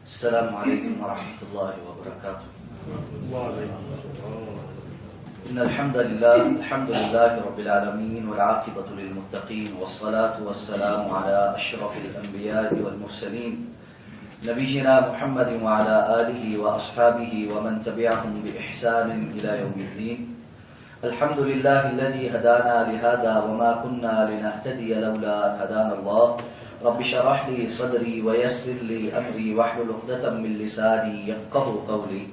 السلام عليكم ورحمة الله وبركاته. إن الحمد لله رب العالمين والعاقبة للمتقين والصلاة والسلام على أشرف الأنبياء والمرسلين نبينا محمد وعلى آله وأصحابه ومن تبعهم بإحسان إلى يوم الدين. الحمد لله الذي هدانا لهذا وما كنا لنهتدي لولا أن هدانا الله. رب اشرح لي صدري ويسر لي أمري واحلل عقدة من لساني يفقهوا قولي.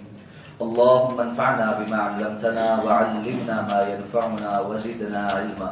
اللهم انفعنا بما علمتنا وعلمنا ما ينفعنا وزدنا علما.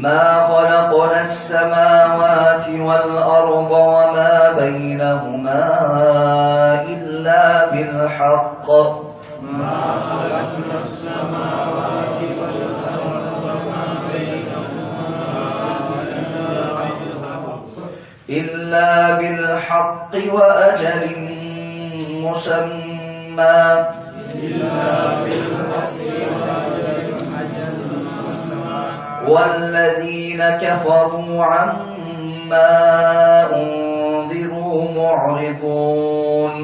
ما خلقنا السماوات والأرض وما بينهما إلا بالحق. ما خلقنا السماوات والأرض وما بينهما إلا بالحق وأجل مسمى. والذين كفروا عما أنذروا معرضون.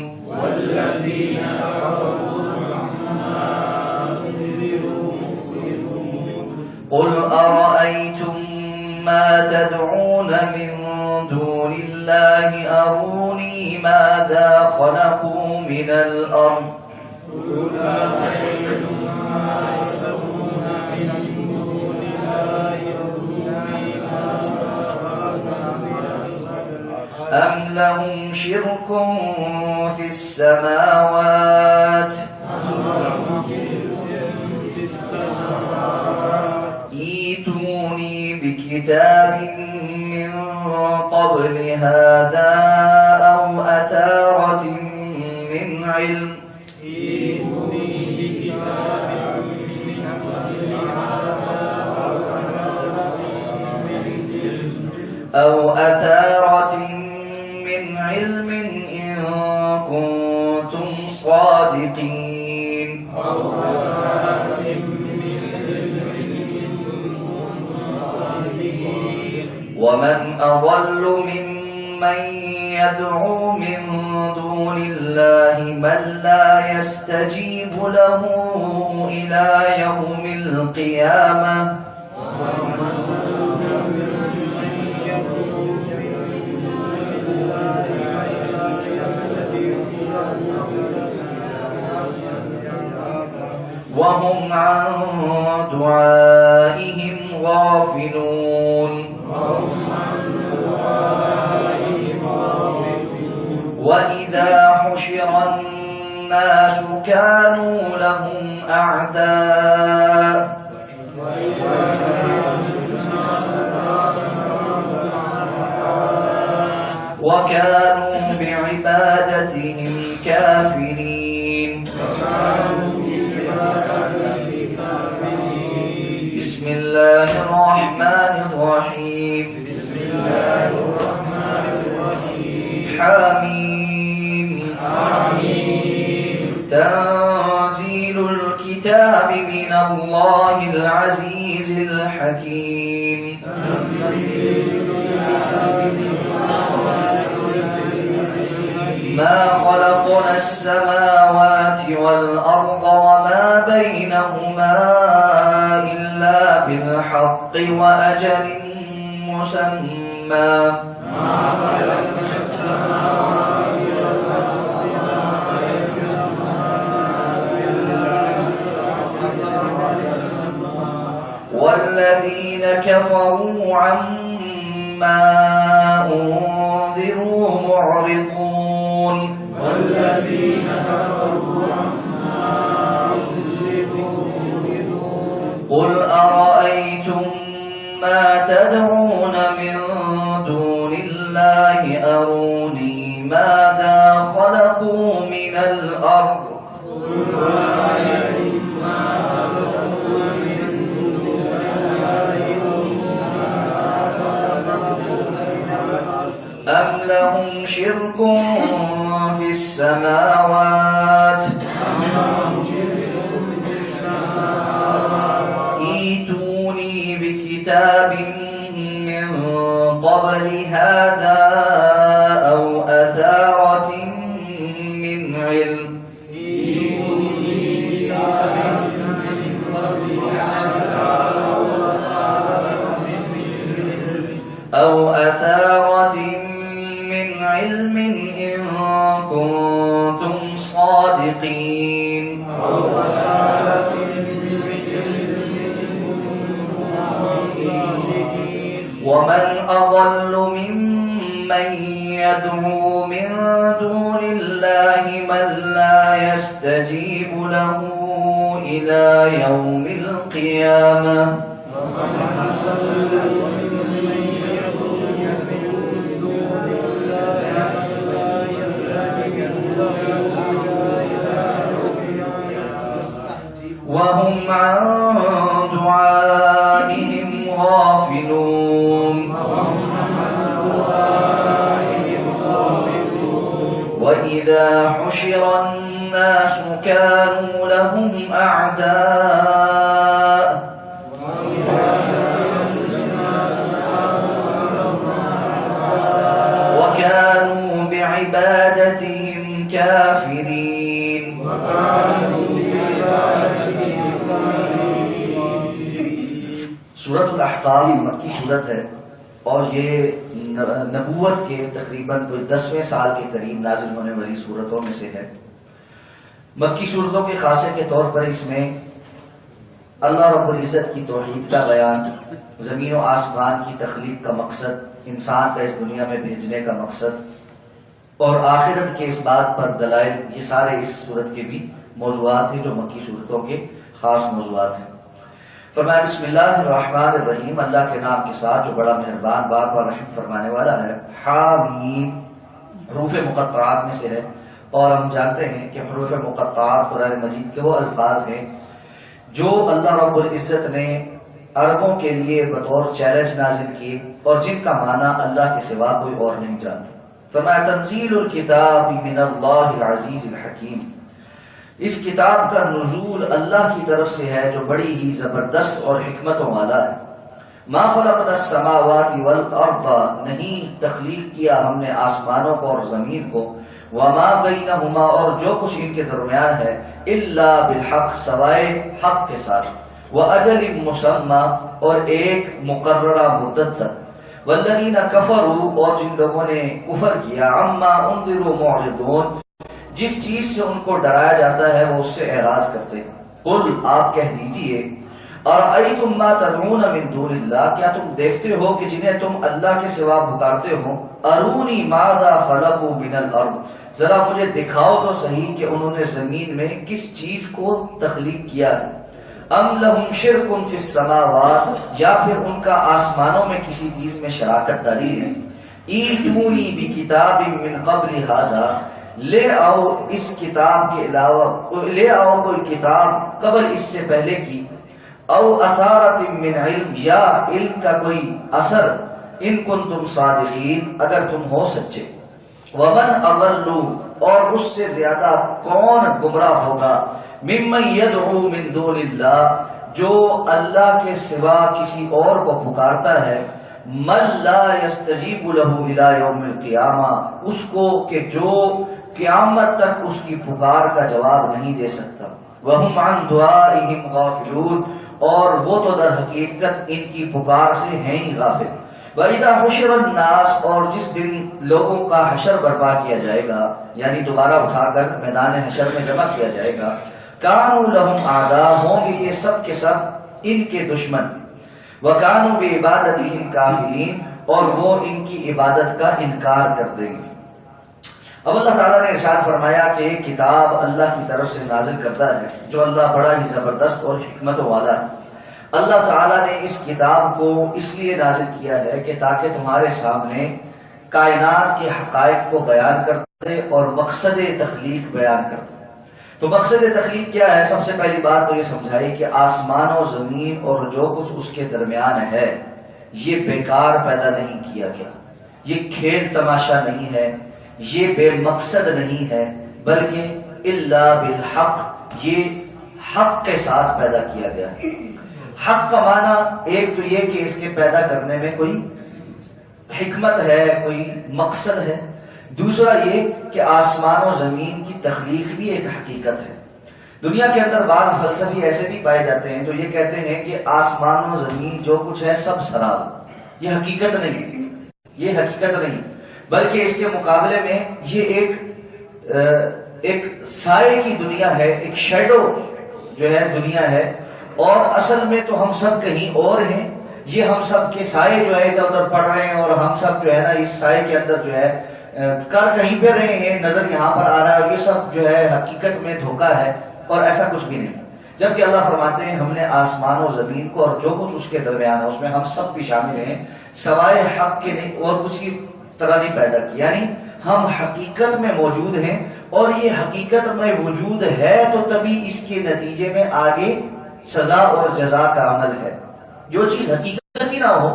قل أرأيتم ما تدعون من دون الله أروني ماذا خلقوا من الأرض. أم لهم شرك في السماوات. ائتوني بكتاب من قبل هذا أو أثارة من علم. أو أثارة من علم إن كنتم صادقين. ومن أضل ممن يدعو من دون الله من لا يستجيب له إلى يوم القيامة. وهم عن دعائهم غافلون. وإذا حشر الناس كانوا لهم أعداء. وكانوا بعبادتهم كافرين. بسم الله الرحمن الرحيم. حميم. تنزيل الكتاب من الله العزيز الحكيم. ما خلقنا السماوات والأرض وما بينهما إلا بالحق وأجل مسمى. والذين كفروا عما أنذروا معرضون والذين كفروا عما أنذروا قل أرأيتم ما تدعون من دون الله أروني ماذا خلقوا من الأرض أم لهم شرك في السماوات ائتوني بكتاب من قبل هذا أو أثارة من علم من علم إن كنتم صادقين ومن أضل ممن يدعو من دون الله من لا يستجيب له إلى يوم القيامة وهم عن دعائهم غافلون وإذا حشر الناس كانوا لهم أعداء وكانوا بعبادتهم كافرين سورۃ الاحقاف مکی صورت ہے اور یہ نبوت کے تقریباً 10ویں سال کے قریب نازل ہونے والی صورتوں میں سے ہے۔ مکی صورتوں کے خاصے کے طور پر اس میں اللہ رب العزت کی توحید کا بیان، زمین و آسمان کی تخلیق کا مقصد، انسان کا اس دنیا میں بھیجنے کا مقصد اور آخرت کے اس بات پر دلائل، یہ سارے اس صورت کے بھی موضوعات ہیں جو مکی صورتوں کے خاص موضوعات ہیں۔ فرمایا بسم اللہ الرحمن الرحیم، اللہ کے نام کے ساتھ جو بڑا مہربان باپ اور رحم فرمانے والا ہے۔ حامیم حروف مقطعات میں سے ہے اور ہم جانتے ہیں کہ حروف مقطعات قرآن مجید کے وہ الفاظ ہیں جو اللہ رب العزت نے عربوں کے لیے بطور چیلنج نازل کیے اور جن کا معنی اللہ کے سوا کوئی اور نہیں جانتا۔ فرمایا تنزیل الکتاب من اللہ العزیز الحکیم، اس کتاب کا نزول اللہ کی طرف سے ہے جو بڑی ہی زبردست اور حکمتوں والا ہے۔ ما خلقنا السماوات والارض، نہیں تخلیق کیا ہم نے آسمانوں کو اور زمین کو، وما بینہما اور جو کچھ ان کے درمیان ہے، الا بالحق سوائے حق کے ساتھ، واجل مسمى اور ایک مقررہ مدت تک، والذین کفروا اور جن لوگوں نے کفر کیا، عما انذروا معرضون جس چیز سے ان کو ڈرایا جاتا ہے وہ اس سے اعراض کرتے ہیں۔ قل آپ کہہ دیجئے، ارأیتم ما تدعون من دون اللہ، کیا تم دیکھتے ہو کہ جنہیں تم اللہ کے سوا پکارتے ہو، ارونی ماذا خلقوا من الارض، ذرا مجھے دکھاؤ تو صحیح کہ انہوں نے زمین میں کس چیز کو تخلیق کیا ہے، ام لہم شرک فی السماوات، یا پھر ان کا آسمانوں میں کسی چیز میں شراکت داری ہے، ایتونی بکتاب من قبل ھذا، لے آؤ اس کتاب کے علاوہ، لے آؤ کوئی کتاب قبل اس سے پہلے کی، او اثارت من علم، یا علم کا کوئی اثر، ان کنتم صادقین اگر تم ہو سچے، ومن اضل اور اس سے زیادہ کون گمراہ ہوگا، ممن یدعو من دون اللہ جو اللہ کے سوا کسی اور کو پکارتا ہے، من لا یستجیب له الی یوم القیامہ، اس کو کہ جو قیامت تک اس کی پکار کا جواب نہیں دے سکتا، وہم عن دعائہم غافلون اور وہ تو در حقیقت ان کی پکار سے ہیں ہی غافل، وَإِذَا حُشِرَ النَّاسُ اور جس دن لوگوں کا حشر برپا کیا جائے گا، یعنی دوبارہ اٹھا کر میدان حشر میں جمع کیا جائے گا، كَانُوا لَهُمْ أَعْدَاءَ ہوں گے یہ سب کے سب ان کے دشمن، وَكَانُوا بِعِبَادَتِهِمْ كَافِرِينَ اور وہ ان کی عبادت کا انکار کر دیں گے۔ اب اللہ تعالیٰ نے ارشاد فرمایا کہ کتاب اللہ کی طرف سے نازل کرتا ہے جو اللہ بڑا ہی زبردست اور حکمت والا ہے۔ اللہ تعالیٰ نے اس کتاب کو اس لیے نازل کیا ہے کہ تاکہ تمہارے سامنے کائنات کے حقائق کو بیان کرتے اور مقصد تخلیق بیان کرتے۔ تو مقصد تخلیق کیا ہے؟ سب سے پہلی بات تو یہ سمجھائی کہ آسمان و زمین اور جو کچھ اس کے درمیان ہے یہ بیکار پیدا نہیں کیا گیا، یہ کھیل تماشا نہیں ہے، یہ بے مقصد نہیں ہے، بلکہ الا بالحق، یہ حق کے ساتھ پیدا کیا گیا ہے۔ حق کا معنی ایک تو یہ کہ اس کے پیدا کرنے میں کوئی حکمت ہے، کوئی مقصد ہے، دوسرا یہ کہ آسمان و زمین کی تخلیق بھی ایک حقیقت ہے۔ دنیا کے اندر بعض فلسفی ایسے بھی پائے جاتے ہیں تو یہ کہتے ہیں کہ آسمان و زمین جو کچھ ہے سب سراب، یہ حقیقت نہیں، یہ حقیقت نہیں، بلکہ اس کے مقابلے میں یہ ایک سائے کی دنیا ہے، ایک شیڈو جو ہے دنیا ہے، اور اصل میں تو ہم سب کہیں اور ہیں۔ یہ ہم سب کے سائے جو ہے ادھر ادھر پڑ رہے ہیں اور ہم سب جو ہے نا اس سائے کے اندر جو ہے کر کہیں پہ رہے ہیں، نظر یہاں پر آ رہا ہے، اور یہ سب جو ہے حقیقت میں دھوکہ ہے اور ایسا کچھ بھی نہیں۔ جبکہ اللہ فرماتے ہیں ہم نے آسمان و زمین کو اور جو کچھ اس کے درمیان ہے اس میں ہم سب بھی شامل ہیں، سوائے حق کے نہیں اور کسی طرح نہیں پیدا کی، یعنی ہم حقیقت میں موجود ہیں، اور یہ حقیقت میں وجود ہے تو تبھی اس کے نتیجے میں آگے سزا اور جزا کا عمل ہے۔ جو چیز حقیقت ہی نہ ہو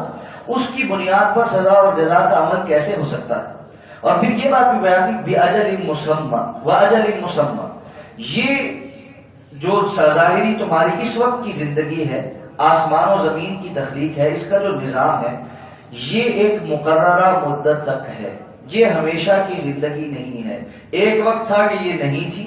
اس کی بنیاد پر سزا اور جزا کا عمل کیسے ہو سکتا ہے؟ اور پھر یہ بات بھی بیان تھی بِأَجَلٍ مُّسَمًّى وَأَجَلٍ مُّسَمًّى، یہ جو ظاہری تمہاری اس وقت کی زندگی ہے، آسمان و زمین کی تخلیق ہے، اس کا جو نظام ہے یہ ایک مقررہ مدت تک ہے، یہ ہمیشہ کی زندگی نہیں ہے۔ ایک وقت تھا کہ یہ نہیں تھی،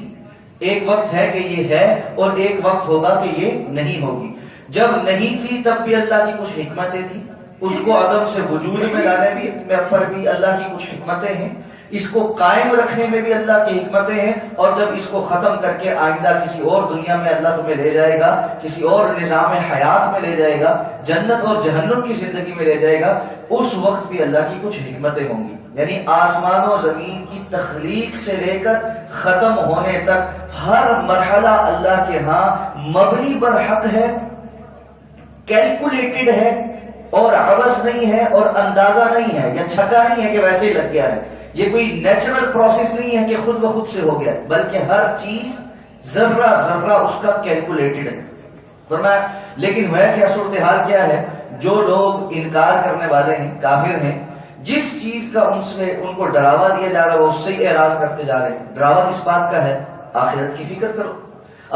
ایک وقت ہے کہ یہ ہے، اور ایک وقت ہوگا کہ یہ نہیں ہوگی۔ جب نہیں تھی تب بھی اللہ کی کچھ حکمتیں تھیں، اس کو عدم سے وجود میں لانے پر بھی اللہ کی کچھ حکمتیں ہیں، اس کو قائم رکھنے میں بھی اللہ کی حکمتیں ہیں، اور جب اس کو ختم کر کے آئندہ کسی اور دنیا میں اللہ تمہیں لے جائے گا، کسی اور نظام حیات میں لے جائے گا، جنت اور جہنم کی زندگی میں لے جائے گا، اس وقت بھی اللہ کی کچھ حکمتیں ہوں گی۔ یعنی آسمان و زمین کی تخلیق سے لے کر ختم ہونے تک ہر مرحلہ اللہ کے ہاں مبنی بر حق ہے، کیلکولیٹڈ ہے، اور عبث نہیں ہے اور اندازہ نہیں ہے، یا چھکا نہیں ہے کہ ویسے ہی لگ گیا ہے، یہ کوئی نیچرل پروسیس نہیں ہے کہ خود بخود سے ہو گیا، بلکہ ہر چیز ذرہ ذرہ اس کا کیلکولیٹڈ ہے۔ فرمایا لیکن ہے کیا صورتحال کیا ہے؟ جو لوگ انکار کرنے والے ہیں، کافر ہیں، جس چیز کا ان کو ڈراوا دیا جا رہا ہے وہ اس سے ہی اعراض کرتے جا رہے ہیں۔ ڈراوا کس بات کا ہے؟ آخرت کی فکر کرو،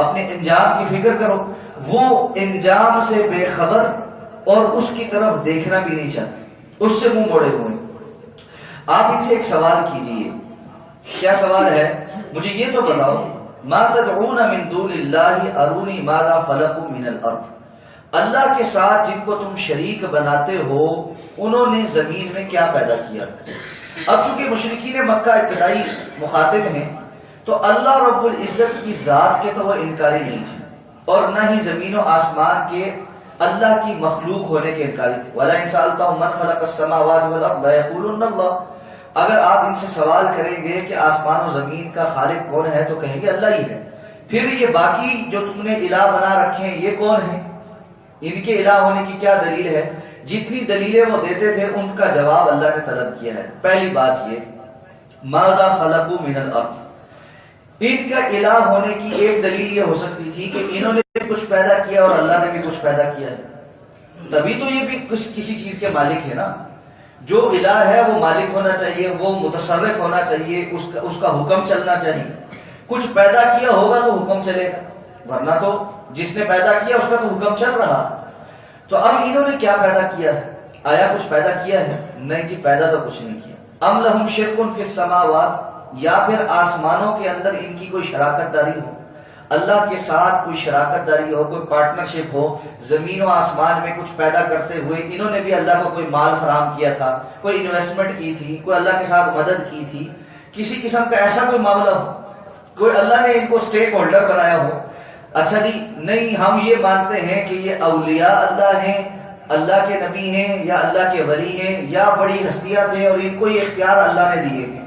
اپنے انجام کی فکر کرو، وہ انجام سے بے خبر اور اس کی طرف دیکھنا بھی نہیں چاہتے، اس سے منہ موڑے ہوئے۔ آپ ان سے ایک سوال کیجئے، کیا سوال ہے؟ مجھے یہ تو بتاؤ، ما تدعون من دون اللہ ارونی ماذا خلقوا من الارض، اللہ کے ساتھ جن کو تم شریک بناتے ہو انہوں نے زمین میں کیا پیدا کیا؟ اب چونکہ مشرکین مکہ ابتدائی مخاطب ہیں تو اللہ رب العزت کی ذات کے تو وہ انکاری نہیں تھے، اور نہ ہی زمین و آسمان کے اللہ کی مخلوق ہونے کے انکاری تھے۔ وَلَئِن سَأَلْتَهُم مَّنْ خَلَقَ السَّمَاوَاتِ وَالْأَرْضَ لَيَقُولُنَّ اللَّهُ، اگر آپ ان سے سوال کریں گے کہ آسمان و زمین کا خالق کون ہے تو کہیں گے اللہ ہی ہے۔ پھر یہ باقی جو تم نے الہ بنا رکھے ہیں یہ کون ہیں؟ ان کے الہ ہونے کی کیا دلیل ہے؟ جتنی دلیلیں وہ دیتے تھے ان کا جواب اللہ نے طلب کیا ہے۔ پہلی بات یہ ماذا خلقوا من الارض، ان کا الہ ہونے کی ایک دلیل یہ ہو سکتی تھی کہ انہوں نے کچھ پیدا کیا اور اللہ نے بھی کچھ پیدا کیا ہے، تبھی تو یہ بھی کسی چیز کے مالک ہے نا۔ جو الہ ہے وہ مالک ہونا چاہیے، وہ متصرف ہونا چاہیے، اس کا حکم چلنا چاہیے۔ کچھ پیدا کیا ہوگا تو حکم چلے گا، ورنہ تو جس نے پیدا کیا اس کا تو حکم چل رہا۔ تو اب انہوں نے کیا پیدا کیا ہے؟ آیا کچھ پیدا کیا ہے؟ نہیں جی، پیدا تو کچھ نہیں کیا۔ ام لہم شرک فی السماوات، یا پھر آسمانوں کے اندر ان کی کوئی شراکت داری ہو، اللہ کے ساتھ کوئی شراکت داری ہو، کوئی پارٹنرشپ ہو، زمین و آسمان میں کچھ پیدا کرتے ہوئے انہوں نے بھی اللہ کو کوئی مال فراہم کیا تھا، کوئی انویسٹمنٹ کی تھی، کوئی اللہ کے ساتھ مدد کی تھی، کسی قسم کا ایسا کوئی معاملہ ہو، کوئی اللہ نے ان کو سٹیک ہولڈر بنایا ہو۔ اچھا جی نہیں، ہم یہ مانتے ہیں کہ یہ اولیاء اللہ ہیں، اللہ کے نبی ہیں، یا اللہ کے ولی ہیں، یا بڑی ہستیاں تھے اور ان کو یہ اختیار اللہ نے دیے ہیں۔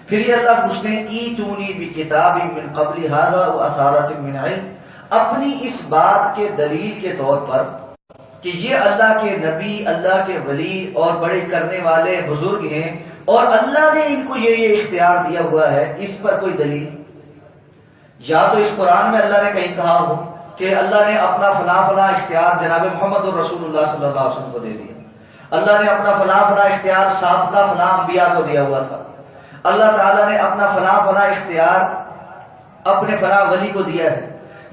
پھر یہ اللہ پوچھتے ہیں ایتونی بکتاب من قبل ھذا واثارۃ من علم، اپنی اس بات کے دلیل کے طور پر کہ یہ اللہ کے نبی، اللہ کے ولی اور بڑے کرنے والے بزرگ ہیں اور اللہ نے ان کو یہ اختیار دیا ہوا ہے، اس پر کوئی دلیل؟ یا تو اس قرآن میں اللہ نے کہیں کہا ہو کہ اللہ نے اپنا فلاں فلاں اختیار جناب محمد رسول اللہ صلی اللہ علیہ وسلم کو دے دیا، اللہ نے اپنا فلاں فلاں اختیار سابقہ فلاں انبیاء کو دیا ہوا تھا، اللہ تعالیٰ نے اپنا فلاں فلاں اختیار اپنے فلاں ولی کو دیا ہے،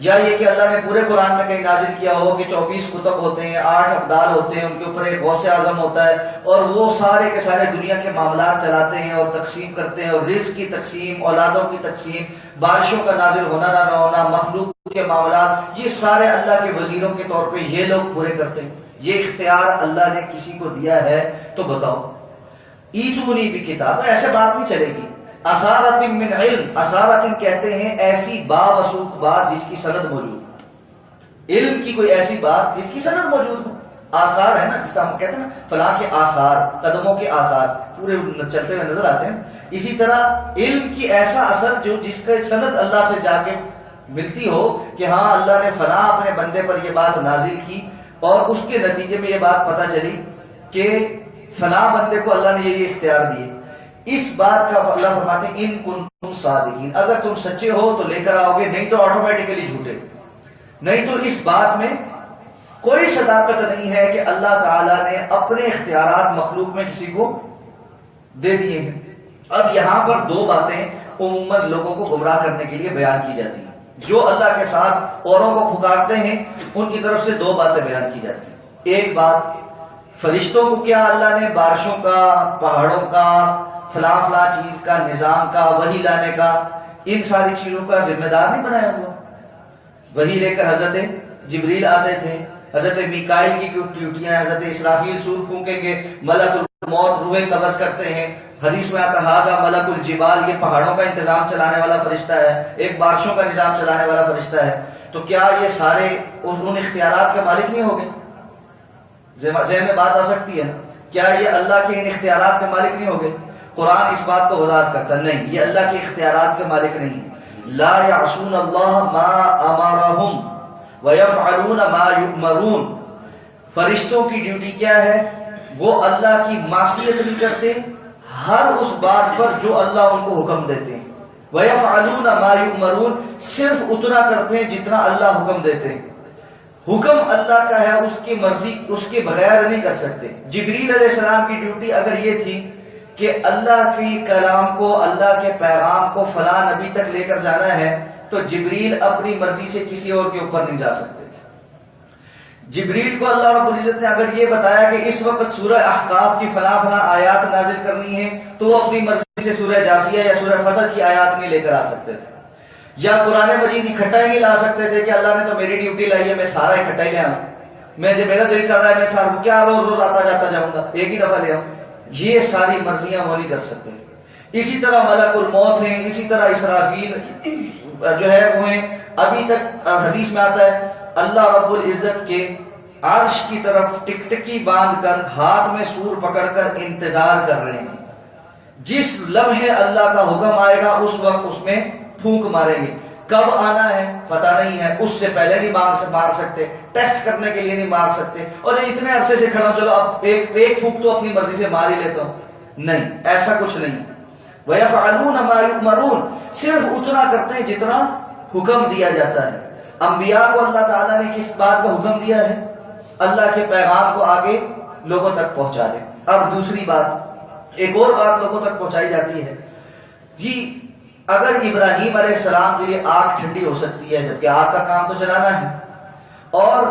یا یہ کہ اللہ نے پورے قرآن میں کہیں نازل کیا ہو کہ 24 کتب ہوتے ہیں، 8 ابدال ہوتے ہیں، ان کے اوپر ایک غوث اعظم ہوتا ہے اور وہ سارے کے سارے دنیا کے معاملات چلاتے ہیں اور تقسیم کرتے ہیں، اور رزق کی تقسیم، اولادوں کی تقسیم، بارشوں کا نازل ہونا نہ ہونا، مخلوق کے معاملات، یہ سارے اللہ کے وزیروں کے طور پہ یہ لوگ پورے کرتے ہیں۔ یہ اختیار اللہ نے کسی کو دیا ہے تو بتاؤ۔ ایتونی بکتاب، ایسے بات نہیں چلے گی۔ اثارۃ من علم، اثارۃ کہتے ہیں ایسی باوثوق بات جس کی سند موجود ہو، علم کی کوئی ایسی بات جس کی سند موجود ہو۔ آثار ہے نا، جس کا ہم کہتے ہیں نا فلاں کے آثار، قدموں کے آثار پورے چلتے ہوئے نظر آتے ہیں، اسی طرح علم کی ایسا اثر جو جس کا سند اللہ سے جا کے ملتی ہو کہ ہاں اللہ نے فلاں اپنے بندے پر یہ بات نازل کی اور اس کے نتیجے میں یہ بات پتہ چلی کہ فلاں بندے کو اللہ نے یہ اختیار دیے۔ اس بات کا اللہ فرماتے ہیں ان کنتم صادقین، اگر تم سچے ہو تو لے کر آؤ گے، نہیں تو آٹومیٹیکلی جھوٹے۔ نہیں تو اس بات میں کوئی صداقت نہیں ہے کہ اللہ تعالیٰ نے اپنے اختیارات مخلوق میں کسی کو دے دیے ہیں۔ اب یہاں پر دو باتیں عموماً لوگوں کو گمراہ کرنے کے لیے بیان کی جاتی ہیں، جو اللہ کے ساتھ اوروں کو پکارتے ہیں ان کی طرف سے دو باتیں بیان کی جاتی ہیں۔ ایک بات، فرشتوں کو کیا اللہ نے بارشوں کا، پہاڑوں کا، فلاں فلاں چیز کا، نظام کا، وحی لانے کا، ان ساری چیزوں کا ذمہ دار نہیں بنایا ہوا؟ وحی لے کر حضرت جبریل آتے تھے، حضرت میکائیل کی ڈیوٹیاں، حضرت اسرافیل سور پھونکیں گے، ملک الموت روحیں قبض کرتے ہیں، حدیث میں آتا ھذا ملک الجبال، یہ پہاڑوں کا انتظام چلانے والا فرشتہ ہے، ایک بارشوں کا نظام چلانے والا فرشتہ ہے۔ تو کیا یہ سارے ان اختیارات کے مالک نہیں ہو گئے؟ ذہن میں بات آ سکتی ہے نا، کیا یہ اللہ کے ان اختیارات کے مالک نہیں ہو گئے؟ قرآن اس بات کو وضاحت کرتا ہے، نہیں، یہ اللہ کے اختیارات کے مالک نہیں ہے۔ لا یعصون اللہ ما امرہم ویفعلون ما یؤمرون، فرشتوں کی ڈیوٹی کیا ہے؟ وہ اللہ کی معصیت نہیں کرتے ہر اس بات پر جو اللہ ان کو حکم دیتے ہیں، ویفعلون ما یؤمرون، صرف اتنا کرتے ہیں جتنا اللہ حکم دیتے ہیں۔ حکم اللہ کا ہے، اس کی مرضی اس کے بغیر نہیں کر سکتے۔ جبریل علیہ السلام کی ڈیوٹی اگر یہ تھی کہ اللہ کی کلام کو، اللہ کے پیغام کو فلاں نبی تک لے کر جانا ہے، تو جبریل اپنی مرضی سے کسی اور کے اوپر نہیں جا سکتے تھے۔ جبریل کو اللہ رب العزت نے اگر یہ بتایا کہ اس وقت سورہ احقاف کی فلاں فلاں آیات نازل کرنی ہے، تو وہ اپنی مرضی سے سورہ جاسیہ یا سورہ فتح کی آیات نہیں لے کر آ سکتے تھے، یا قرآن مجید اکٹھا ہی نہیں لا سکتے تھے کہ اللہ نے تو میری ڈیوٹی لائی ہے، میں سارا اکٹھا ہی لے آؤں، میں جب میرا دل کر رہا ہے میں سارا کیا روز روز آتا جاتا جاؤں گا، ایک ہی دفعہ لے آؤں، یہ ساری مرضیاں وہ نہیں کر سکتے۔ اسی طرح ملک الموت ہیں، اسی طرح اسرافیل جو ہے وہ ہیں۔ ابھی تک حدیث میں آتا ہے اللہ رب العزت کے عرش کی طرف ٹکٹکی باندھ کر ہاتھ میں سور پکڑ کر انتظار کر رہے ہیں، جس لمحے اللہ کا حکم آئے گا اس وقت اس میں پھونک ماریں گے۔ کب آنا ہے پتہ نہیں ہے، اس سے پہلے نہیں مار سکتے، ٹیسٹ کرنے کے لیے نہیں مار سکتے، اور اتنے عرصے سے کھڑا چلو اب ایک پھونک تو اپنی مرضی سے مار ہی لیتا ہوں، نہیں، ایسا کچھ نہیں۔ وَيَفْعَلُونَ مَا يُؤْمَرُونَ، صرف اتنا کرتے ہیں جتنا حکم دیا جاتا ہے۔ انبیاء کو اللہ تعالیٰ نے کس بات کا حکم دیا ہے؟ اللہ کے پیغام کو آگے لوگوں تک پہنچا دیں۔ اب دوسری بات، ایک اور بات لوگوں تک پہنچائی جاتی ہے، جی اگر ابراہیم علیہ السلام کے لیے آگ ٹھنڈی ہو سکتی ہے، جبکہ آگ کا کام تو جلانا ہے، اور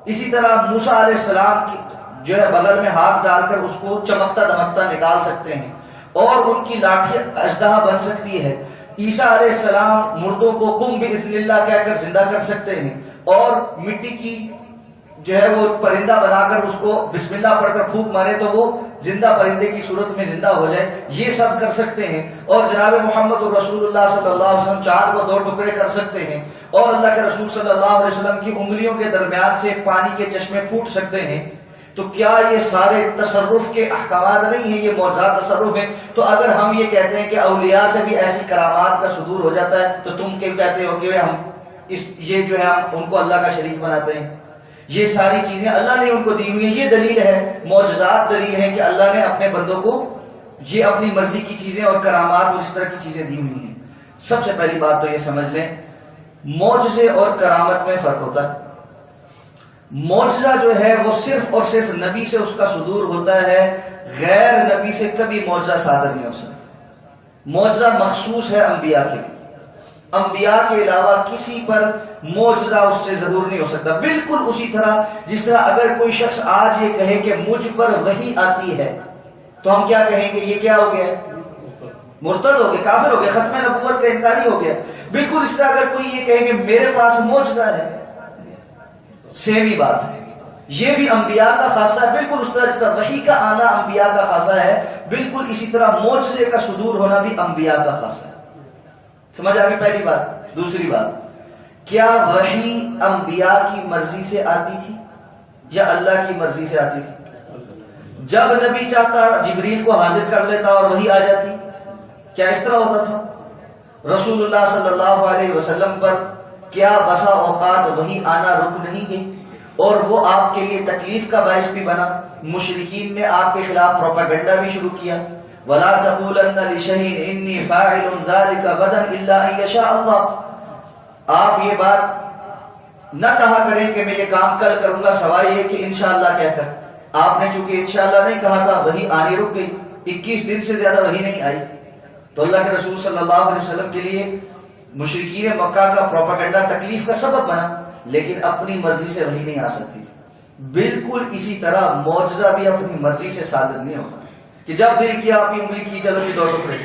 اسی طرح موسیٰ علیہ السلام کی جو ہے بغل میں ہاتھ ڈال کر اس کو چمکتا دمکتا نکال سکتے ہیں، اور ان کی لاٹھی اژدہا بن سکتی ہے، عیسیٰ علیہ السلام مردوں کو قم بإذن اللہ کہہ کر زندہ کر سکتے ہیں، اور مٹی کی جو ہے وہ پرندہ بنا کر اس کو بسم اللہ پڑھ کر پھونک مارے تو وہ زندہ پرندے کی صورت میں زندہ ہو جائے، یہ سب کر سکتے ہیں، اور جناب محمد رسول اللہ صلی اللہ علیہ وسلم چاند کو 2 ٹکڑے کر سکتے ہیں، اور اللہ کے رسول صلی اللہ علیہ وسلم کی انگلیوں کے درمیان سے پانی کے چشمے پھوٹ سکتے ہیں۔ تو کیا یہ سارے تصرف کے احکامات نہیں ہیں، یہ معجزات تصرف ہیں؟ تو اگر ہم یہ کہتے ہیں کہ اولیاء سے بھی ایسی کرامات کا صدور ہو جاتا ہے تو تم کیوں کہتے ہو کہ ہم یہ جو ہے ہم ان کو اللہ کا شریک بناتے ہیں؟ یہ ساری چیزیں اللہ نے ان کو دی ہوئی ہیں، یہ دلیل ہے، معجزات دلیل ہے کہ اللہ نے اپنے بندوں کو یہ اپنی مرضی کی چیزیں اور کرامات اور اس طرح کی چیزیں دی ہوئی ہیں۔ سب سے پہلی بات تو یہ سمجھ لیں، معجزے اور کرامت میں فرق ہوتا ہے۔ معجزہ جو ہے وہ صرف اور صرف نبی سے اس کا صدور ہوتا ہے، غیر نبی سے کبھی معجزہ صادر نہیں ہو سکتا۔ معجزہ مخصوص ہے انبیاء کے لیے، انبیاء کے علاوہ کسی پر معجزہ اس سے ضرور نہیں ہو سکتا۔ بالکل اسی طرح جس طرح اگر کوئی شخص آج یہ کہے کہ مجھ پر وحی آتی ہے تو ہم کیا کہیں گے؟ یہ کیا ہو گیا؟ مرتد ہو گیا، کافر ہو گیا، ختم نبوت کا انکاری ہو گیا۔ بالکل اس طرح اگر کوئی یہ کہے کہ میرے پاس معجزہ ہے، سیم ہی بات ہے، یہ بھی انبیاء کا خاصہ ہے۔ بالکل اس طرح جس طرح وحی کا آنا انبیاء کا خاصہ ہے، بالکل اسی طرح معجزے کا صدور ہونا بھی انبیاء کا خاصہ ہے۔ سمجھ آ گئی پہلی بات؟ دوسری بات، کیا وحی انبیاء کی مرضی سے آتی تھی یا اللہ کی مرضی سے آتی تھی؟ جب نبی چاہتا جبریل کو حاضر کر لیتا اور وحی آ جاتی، کیا اس طرح ہوتا تھا؟ رسول اللہ صلی اللہ علیہ وسلم پر کیا بسا اوقات وحی آنا رک نہیں گئی اور وہ آپ کے لیے تکلیف کا باعث بھی بنا؟ مشرکین نے آپ کے خلاف پروپیگنڈا بھی شروع کیا، وَلَا تَقُولَنَّ لِشَيْءٍ إِنِّي فَاعِلٌ ذَلِكَ غَدًا إِلَّا أَن يَشَاءَ اللَّهُ۔ آپ یہ بات نہ کہا کریں کہ میں یہ کام کل کروں گا سوائے یہ کہ انشاءاللہ کہہ کر۔ آپ نے چونکہ انشاءاللہ نہیں کہا تھا، وحی آنی رک گئی، 21 دن سے زیادہ وحی نہیں آئی، تو اللہ کے رسول صلی اللہ علیہ وسلم کے لیے مشرکین مکہ کا پروپیگنڈا تکلیف کا سبب بنا، لیکن اپنی مرضی سے وحی نہیں آ سکتی۔ بالکل اسی طرح معجزہ بھی اپنی مرضی سے صادر نہیں ہوتا کہ جب دل کیا اپنی انگلی کی، چلو بھی 2 ٹکڑے،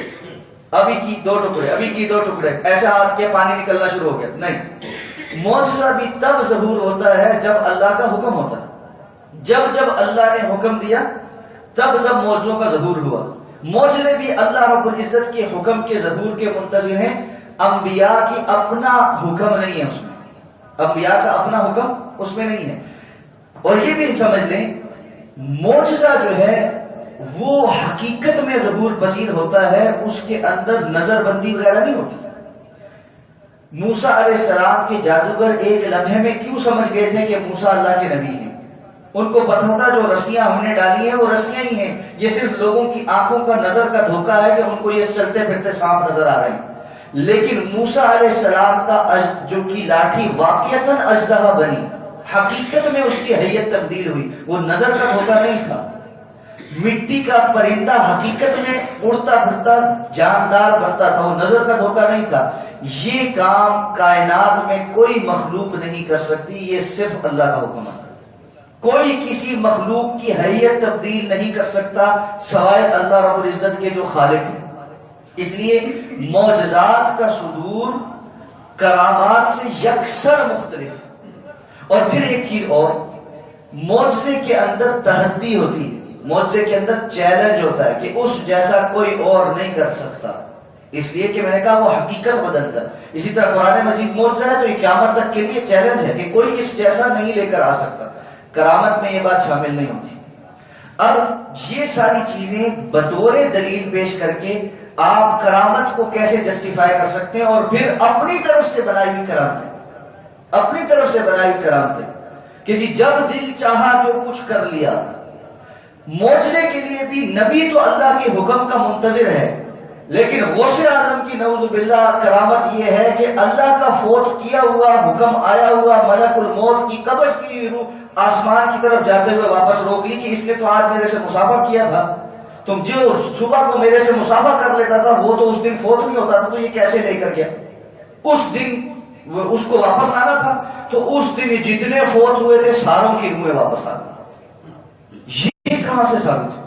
ابھی کی 2 ٹکڑے، ابھی کی 2 ٹکڑے، ایسا ہاتھ کے پانی نکلنا شروع ہو گیا۔ نہیں، معجزہ بھی تب ظہور ہوتا ہے جب اللہ کا حکم ہوتا ہے۔ جب اللہ نے حکم دیا تب معجزوں کا ظہور ہوا۔ معجزے بھی اللہ رب العزت کے حکم کے ظہور کے منتظر ہیں، انبیاء کی اپنا حکم نہیں ہے اس میں، انبیاء کا اپنا حکم اس میں نہیں ہے۔ اور یہ بھی سمجھ لیں، معجزہ جو ہے وہ حقیقت میں ظہور پذیر ہوتا ہے، اس کے اندر نظر بندی وغیرہ نہیں ہوتی۔ موسیٰ علیہ السلام کے جادوگر ایک لمحے میں کیوں سمجھ گئے تھے کہ موسیٰ اللہ کے نبی ہیں؟ ان کو پتا تھا جو رسیاں ہم نے ڈالی ہیں وہ رسیاں ہی ہیں، یہ صرف لوگوں کی آنکھوں کا نظر کا دھوکہ ہے کہ ان کو یہ چلتے پھرتے سانپ نظر آ رہے ہیں۔ لیکن موسیٰ علیہ السلام کا جو کی لاٹھی واقعتاً اژدہا بنی، حقیقت میں اس کی حیت تبدیل ہوئی، وہ نظر کا دھوکہ نہیں تھا۔ مٹی کا پرندہ حقیقت میں اڑتا پھرتا جاندار بنتا تھا، وہ نظر کا دھوکہ نہیں تھا۔ یہ کام کائنات میں کوئی مخلوق نہیں کر سکتی، یہ صرف اللہ کا حکم ہے۔ کوئی کسی مخلوق کی حیت تبدیل نہیں کر سکتا سوائے اللہ رب العزت کے جو خالق ہیں۔ اس لیے معجزات کا صدور کرامات سے یکسر مختلف ہے۔ اور پھر ایک چیز اور، معجزے کے اندر تحدی ہوتی ہے، معجزے کے اندر چیلنج ہوتا ہے کہ اس جیسا کوئی اور نہیں کر سکتا، اس لیے کہ میں نے کہا وہ حقیقت بدلتا ہے۔ اسی طرح قرآن مجید معجزہ ہے تو یہ قیامت تک کے لیے چیلنج ہے کہ کوئی اس جیسا نہیں لے کر آ سکتا۔ کرامت میں یہ بات شامل نہیں ہوتی۔ اب یہ ساری چیزیں بطور دلیل پیش کر کے آپ کرامت کو کیسے جسٹیفائی کر سکتے ہیں، اور پھر اپنی طرف سے بنائی ہوئی کرامتیں، اپنی طرف سے بنائی ہوئی کرامتیں کہ جی جب دل چاہا جو کچھ کر لیا۔ معجزے کے لیے بھی نبی تو اللہ کے حکم کا منتظر ہے، لیکن غوث اعظم کی نعوذ باللہ کرامت یہ ہے کہ اللہ کا فوت کیا ہوا حکم آیا ہوا ملک الموت کی قبض کی روح آسمان کی طرف جاتے ہوئے واپس روک لی کہ اس نے تو آج میرے سے مسافہ کیا تھا، تم جو صبح کو میرے سے مسافہ کر لیتا تھا وہ تو اس دن فوت نہیں ہوتا تھا، تو یہ کیسے لے کر گیا؟ اس دن اس کو واپس آنا تھا، تو اس دن جتنے فوت ہوئے تھے ساروں کی روحیں واپس آ گئی۔ یہ کہاں سے ثابت ہے؟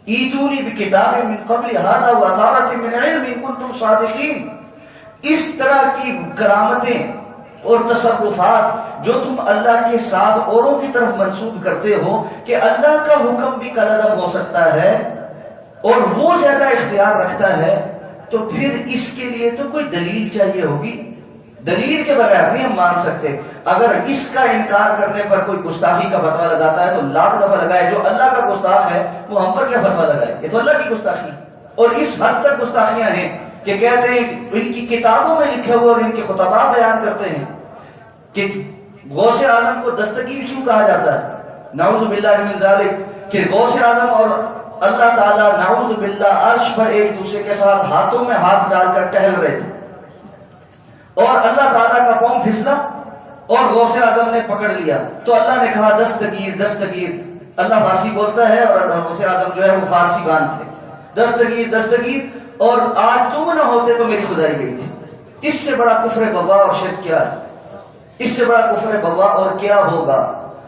ایتونی بکتاب من قبل ھذا وأثارۃ من علم ان کنتم صادقین۔ اس طرح کی کرامتیں اور تصرفات جو تم اللہ کے ساتھ اوروں کی طرف منسوب کرتے ہو کہ اللہ کا حکم بھی کلام ہو سکتا ہے اور وہ زیادہ اختیار رکھتا ہے، تو پھر اس کے لیے تو کوئی دلیل چاہیے ہوگی۔ دلیل کے بغیر نہیں ہم مان سکتے. اگر اس کا انکار کرنے پر کوئی گستاخی کا فتویٰ لگاتا ہے تو لاکھ دفعہ لگائے. جو اللہ کا گستاخ ہے وہ ہم پر کیا فتویٰ لگائے؟ یہ تو اللہ کی گستاخی. اور اس حد تک گستاخیاں ہیں کہ کہتے ہیں ان کی کتابوں میں لکھے ہوئے اور ان کے خطباء بیان کرتے ہیں کہ غوث اعظم کو دستگیر کیوں کہا جاتا ہے. نعوذ باللہ من ذالک کہ غوث اعظم اور اللہ تعالیٰ نعوذ باللہ عرش پر ایک دوسرے کے ساتھ ہاتھوں میں ہاتھ ڈال کر ٹہل رہے تھے اور اللہ تعالیٰ کا پاؤں پھسلا اور غوث اعظم نے پکڑ لیا تو اللہ نے کہا دستگیر دستگیر. اللہ فارسی بولتا ہے اور غوث اعظم جو ہے وہ فارسی بان تھے. دستگیر دستگیر اور آج تم نہ ہوتے تو میری خدائی گئی تھی. اس سے بڑا کفر بوا اور شرک کیا ہے؟ اس سے بڑا کفر بوا اور کیا ہوگا؟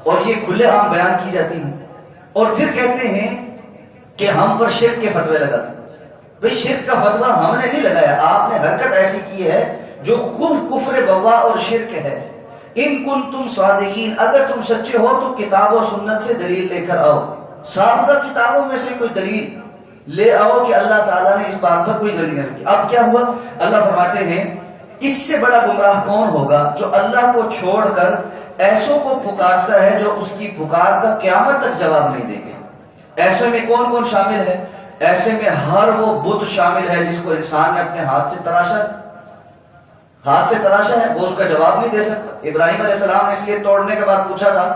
اور یہ کھلے عام بیان کی جاتی ہیں اور پھر کہتے ہیں کہ ہم پر شرک کے فتوے لگاتے ہیں. بھئی شرک کا فتویٰ ہم نے نہیں لگایا، آپ نے حرکت ایسی کی ہے جو خود کفر بوا اور شرک ہے. ان کنتم صادقین، اگر تم سچے ہو تو کتاب و سنت سے دلیل لے کر آؤ. سابقہ کتابوں میں سے کوئی دلیل لے آؤ کہ اللہ تعالیٰ نے اس بات پر کوئی دلیل نہیں کی. اب کیا ہوا؟ اللہ فرماتے ہیں اس سے بڑا گمراہ کون ہوگا جو اللہ کو چھوڑ کر ایسوں کو پکارتا ہے جو اس کی پکار کا قیامت تک جواب نہیں دیں گے. ایسے میں کون کون شامل ہے؟ ایسے میں ہر وہ بت شامل ہے جس کو انسان نے اپنے ہاتھ سے تراشا ہے، وہ اس کا جواب نہیں دے سکتا. ابراہیم علیہ السلام نے اس لیے توڑنے کے بعد پوچھا تھا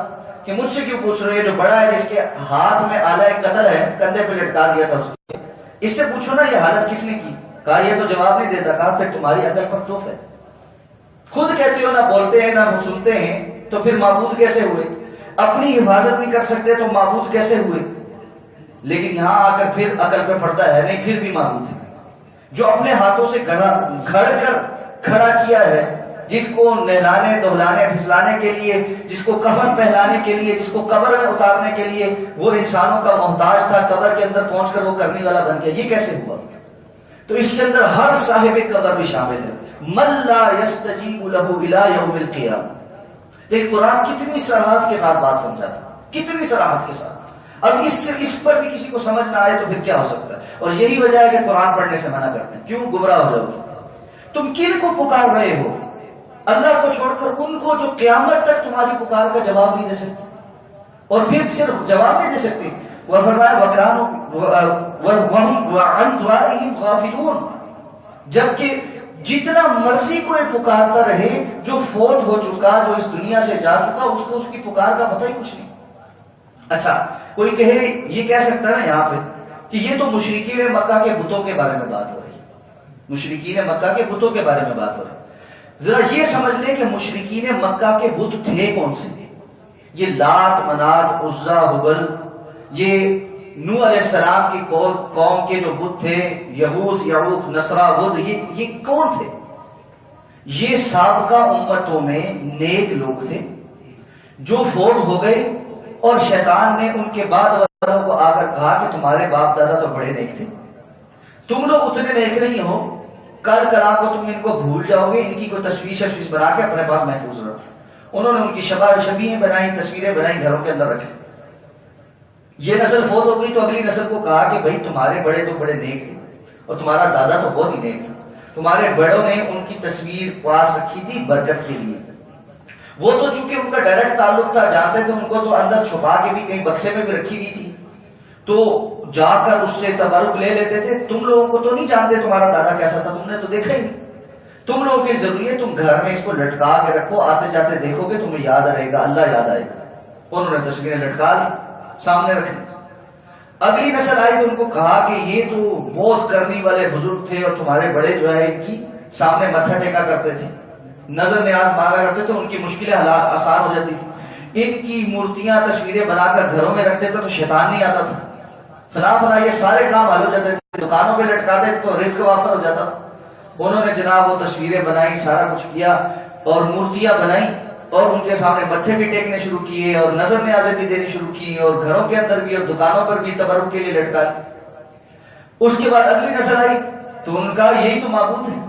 کہ مجھ سے کیوں پوچھ رہے ہیں؟ جو بڑا ہے جس کے ہاتھ میں آلہ قدر ہے کندھے پہ لٹکا دیا تھا اس سے پوچھو نا یہ حالت کس نے کی. کہا یہ تو جواب نہیں دیتا. کہا پھر تمہاری عقل پر توف ہے. خود کہتے ہو نہ بولتے ہیں نہ سنتے ہیں تو پھر معبود کیسے ہوئے؟ اپنی حفاظت نہیں کر سکتے تو معبود کیسے ہوئے؟ لیکن یہاں آ کر پھر عقل پہ پڑتا ہے نہیں پھر بھی معبود ہے. جو اپنے ہاتھوں سے گھڑ کر کھڑا کیا ہے، جس کو نہلانے دہلانے پھسلانے کے لیے، جس کو کفن پہنانے کے لیے، جس کو قبر میں اتارنے کے لیے وہ انسانوں کا محتاج تھا، قبر کے اندر پہنچ کر وہ کرنے والا بن گیا. یہ کیسے ہوا؟ تو اس کے اندر ہر صاحب قبر بھی شامل ہے. من لا يستجیب له الى یوم القیامہ. لیکن قرآن کتنی صراحت کے ساتھ بات سمجھاتا ہے، کتنی صراحت کے ساتھ. اب اس پر بھی کسی کو سمجھ نہ آئے تو پھر کیا ہو سکتا ہے؟ اور یہی وجہ ہے کہ قرآن پڑھنے سے منع کرتے ہیں. کیوں؟ گمراہ ہو جاؤ گے. تم کن کو پکار رہے ہو؟ اللہ کو چھوڑ کر ان کو جو قیامت تک تمہاری پکار کا جواب نہیں دے سکتے. اور پھر صرف جواب نہیں دے سکتے، وہ فرمایا وَهُمْ عَنْ دُعَائِهِمْ غَافِلُونَ. جبکہ جتنا مرضی کوئی پکارتا رہے، جو فوت ہو چکا، جو اس دنیا سے جا چکا، اس کو اس کی پکار کا پتہ ہی کچھ نہیں. اچھا کوئی کہے یہ کہہ سکتا ہے نا یہاں پہ کہ یہ تو مشرکین مکہ کے بتوں کے بارے میں بات ہو رہی ہے. مشرکین مکہ کے بتوں کے بارے میں بات ہو رہی ہے. ذرا یہ سمجھ لیں کہ مشرکین مکہ کے بت تھے کون سے؟ یہ لات منات عزا ہبل، یہ نوح علیہ السلام کی قوم کے جو بت تھے، یہوذ یعوق نصرہ ود، یہ کون تھے؟ یہ سابقہ امتوں میں نیک لوگ تھے جو فوت ہو گئے اور شیطان نے ان کے بعد والوں کو آ کر کہا کہ تمہارے باپ دادا تو بڑے نیک تھے، تم لوگ اتنے نیک نہیں ہو، کل کلا کو تم ان کو بھول جاؤ گے، ان کی کوئی تصویر بنا کے اپنے پاس محفوظ رکھو. انہوں نے ان کی شبیہیں بنائی، تصویریں بنائی، گھروں کے اندر رکھی. یہ نسل فوت ہو گئی تو اگلی نسل کو کہا کہ بھائی تمہارے بڑے تو بڑے نیک تھے اور تمہارا دادا تو بہت ہی نیک تھا، تمہارے بڑوں نے ان کی تصویر پاس رکھی تھی برکت کے لیے. وہ تو چونکہ ان کا ڈائریکٹ تعلق تھا، جانتے تھے ان کو، تو اندر چھپا کے بھی کہیں بکسے میں بھی رکھی ہوئی تھی، تو جا کر اس سے تبرک لے لیتے تھے. تم لوگوں کو تو نہیں جانتے تمہارا دادا کیسا تھا، تم نے تو دیکھا ہی نہیں. تم لوگوں کی ضروری ہے تم گھر میں اس کو لٹکا کے رکھو، آتے جاتے دیکھو گے تمہیں یاد رہے گا، اللہ یاد آئے گا. انہوں نے تصویریں لٹکا لی، سامنے رکھی. اگلی نسل آئی تو ان کو کہا کہ یہ تو بہت کرنی والے بزرگ تھے اور تمہارے بڑے جو ہے ان کی سامنے متھا ٹیکا کرتے تھے، نظر نیاز مانگا کرتے تھے، ان کی مشکلیں آسان ہو جاتی تھی. ان کی مورتیاں تصویریں بنا کر گھروں میں رکھتے تھے تو شیطان نہیں آتا تھا. فلاں یہ سارے کام حل ہو جاتے تھے. دکانوں پہ لٹکاتے تو رزق وافر ہو جاتا تھا. انہوں نے جناب وہ تصویریں بنائی، سارا کچھ کیا اور مورتیاں بنائی اور ان کے سامنے متھے بھی ٹیکنے شروع کیے اور نظر نیازیں بھی دینی شروع کی اور گھروں کے اندر بھی اور دکانوں پر بھی تبرک کے لیے لٹکا. اس کے بعد اگلی نسل آئی تو ان کا یہی تو معبود ہے،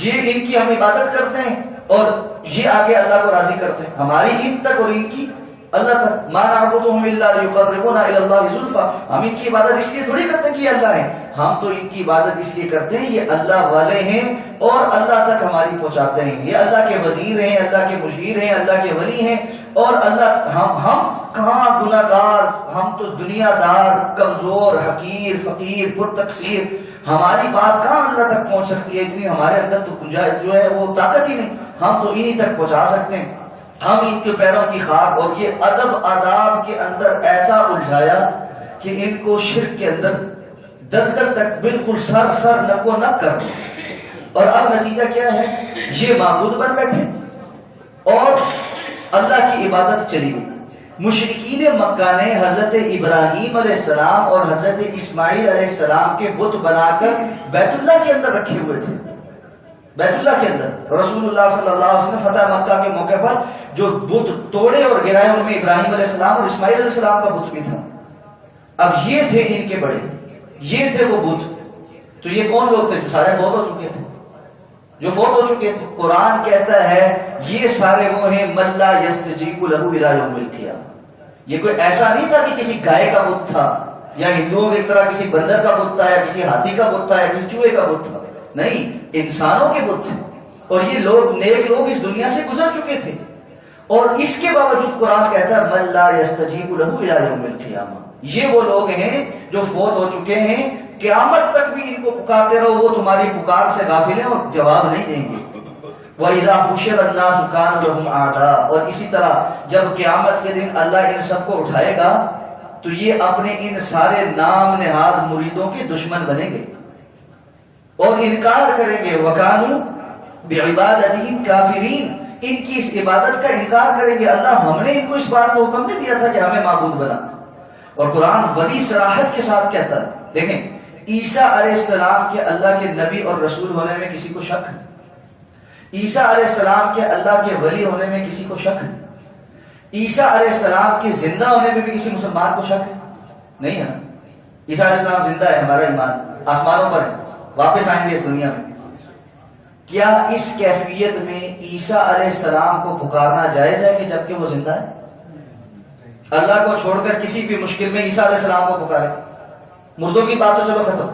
یہ ان کی ہم عبادت کرتے ہیں اور یہ آگے اللہ کو راضی کرتے ہیں. ہماری ان تک اور ان کی اللہ کا ما نعبدهم الا ليقربونا الى الله زلفى، ہم ان کی عبادت اس لیے تھوڑی کرتے ہیں کہ یہ اللہ ہے، ہم تو ان کی عبادت اس لیے کرتے ہیں یہ اللہ والے ہیں اور اللہ تک ہماری پہنچاتے ہیں، یہ اللہ کے وزیر ہیں، اللہ کے مشیر ہیں، اللہ کے ولی ہیں، اور اللہ ہم کہاں گناہگار، ہم تو دنیا دار، کمزور، حقیر، فقیر، پر تقصیر، ہماری بات کہاں اللہ تک پہنچ سکتی ہے، اتنی ہمارے اندر تو گنجائش جو ہے وہ طاقت ہی نہیں، ہم تو انہی تک پہنچا سکتے ہیں، ہم ان کے پیروں کی خاک۔ اور یہ ادب آداب کے اندر ایسا الجھایا کہ ان کو شرک کے اندر دلدل تک بالکل سر نکو نہ کر دو، اور اب نتیجہ کیا ہے، یہ معبود بن بیٹھے اور اللہ کی عبادت چلی گئی۔ مشرکین مکہ نے حضرت ابراہیم علیہ السلام اور حضرت اسماعیل علیہ السلام کے بت بنا کر بیت اللہ کے اندر رکھے ہوئے تھے، بیت اللہ کے اندر۔ رسول اللہ صلی اللہ علیہ وسلم فتح مکہ کے موقع پر جو بت توڑے اور گرائے ان میں ابراہیم علیہ السلام اور اسماعیل علیہ السلام کا بت بھی تھا۔ اب یہ تھے ان کے بڑے، یہ تھے وہ بت، تو یہ کون لوگ تھے؟ جو سارے فوت ہو چکے تھے، جو فوت ہو چکے تھے۔ قرآن کہتا ہے یہ سارے وہ ہیں من لا یستجیب لہ الی یوم القیامہ۔ یہ کوئی ایسا نہیں تھا کہ کسی گائے کا بت تھا یا ہندوؤں کی طرح کسی بندر کا بت تھا یا کسی ہاتھی کا بت تھا یا کسی چوہے کا بت تھا، نہیں، انسانوں کے بت تھے، اور یہ لوگ نیک لوگ اس دنیا سے گزر چکے تھے، اور اس کے باوجود قرآن کہتا ہے من لا یستجیب لہ الی یوم القیامہ۔ یہ وہ لوگ ہیں جو فوت ہو چکے ہیں، قیامت تک بھی ان کو پکارتے رہو، وہ تمہاری پکار سے غافل ہیں اور جواب نہیں دیں گے۔ وَإِذَا حُشِرَ النَّاسُ كَانُوا لَهُمْ أَعْدَاءَ، اور اسی طرح جب قیامت کے دن اللہ ان سب کو اٹھائے گا تو یہ اپنے ان سارے نام نہاد مریدوں کے دشمن بنیں گے اور انکار کریں گے۔ وَكَانُوا بِعِبَادَتِهِمْ كَافِرِينَ، ان کی اس عبادت کا انکار کریں گے۔ اللہ ہم نے ان کو اس بات کو حکم نہیں دیا تھا کہ ہمیں معبود بنا، اور قرآن بڑی صراحت کے ساتھ کہتا ہے۔ دیکھیں عیسیٰ علیہ السلام کے اللہ کے نبی اور رسول ہونے میں کسی کو شک ہے؟ عیسیٰ علیہ السلام کے اللہ کے ولی ہونے میں کسی کو شک ہے؟ عیسیٰ علیہ السلام کے زندہ ہونے میں بھی کسی مسلمان کو شک ہے؟ نہیں ہے نا؟ عیسیٰ علیہ السلام زندہ ہے، ہمارا ایمان آسمانوں پر ہے، واپس آئیں گے اس دنیا میں۔ کیا اس کیفیت میں عیسیٰ علیہ السلام کو پکارنا جائز ہے کہ جبکہ وہ زندہ ہے؟ اللہ کو چھوڑ کر کسی بھی مشکل میں عیسیٰ علیہ السلام کو پکارے؟ مردوں کی بات تو چلو ختم،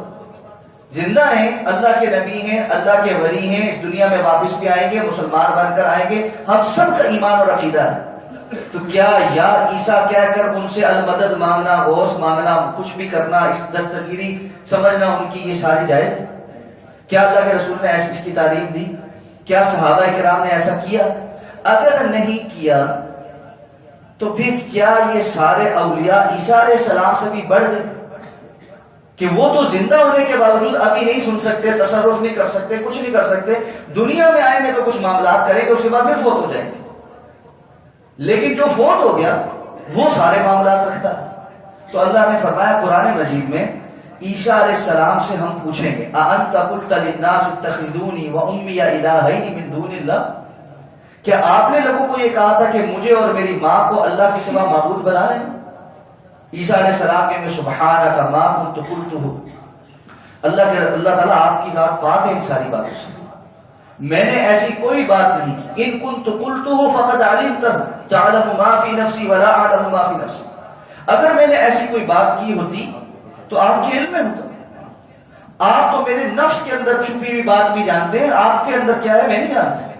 زندہ ہیں، اللہ کے نبی ہیں، اللہ کے ولی ہیں، اس دنیا میں واپس بھی آئیں گے، مسلمان بن کر آئیں گے، ہم سب کا ایمان اور عقیدہ ہے۔ تو کیا یا عیسیٰ کہہ کر ان سے المدد مانگنا، غوث مانگنا، کچھ بھی کرنا، اس دستگیری سمجھنا ان کی، یہ ساری جائز ہے؟ کیا اللہ کے رسول نے اس کی تعلیم دی؟ کیا صحابہ کرام نے ایسا کیا؟ اگر نہیں کیا تو پھر کیا یہ سارے اولیاء عیسیٰ علیہ السلام سے بھی بڑھ گئے کہ وہ تو زندہ ہونے کے باوجود ابھی نہیں سن سکتے، تصرف نہیں کر سکتے، کچھ نہیں کر سکتے، دنیا میں آئیں گے تو کچھ معاملات کریں گے، اس کے بعد پھر فوت ہو جائیں گے، لیکن جو فوت ہو گیا وہ سارے معاملات رکھتا ہے۔ تو اللہ نے فرمایا قرآن مجید میں عیسیٰ علیہ السلام سے ہم پوچھیں گے اَأَنْتَ قُلْتَ لِلنَّاسِ اتَّخِذُونِي وَأُمِّيَ إِلَٰهَيْنِ مِن دُونِ اللَّهِ، کیا آپ نے لوگوں کو یہ کہا تھا کہ مجھے اور میری ماں کو اللہ کے سوا معبود بنا رہے ہیں؟ عیسیٰ علیہ السلام کے میں سبحانک ما کنت قلتہ، اللہ تعالیٰ آپ کی ذات پاک ہے ان ساری باتوں سے، میں نے ایسی کوئی بات نہیں کی۔ ان کنت قلتہ فقد علمتہ تعلم ما فی نفسی ولا اعلم ما فی نفسی، اگر میں نے ایسی کوئی بات کی ہوتی تو آپ کے علم میں ہوتا، آپ تو میرے نفس کے اندر چھپی ہوئی بات بھی جانتے ہیں، آپ کے اندر کیا ہے میں نہیں جانتا،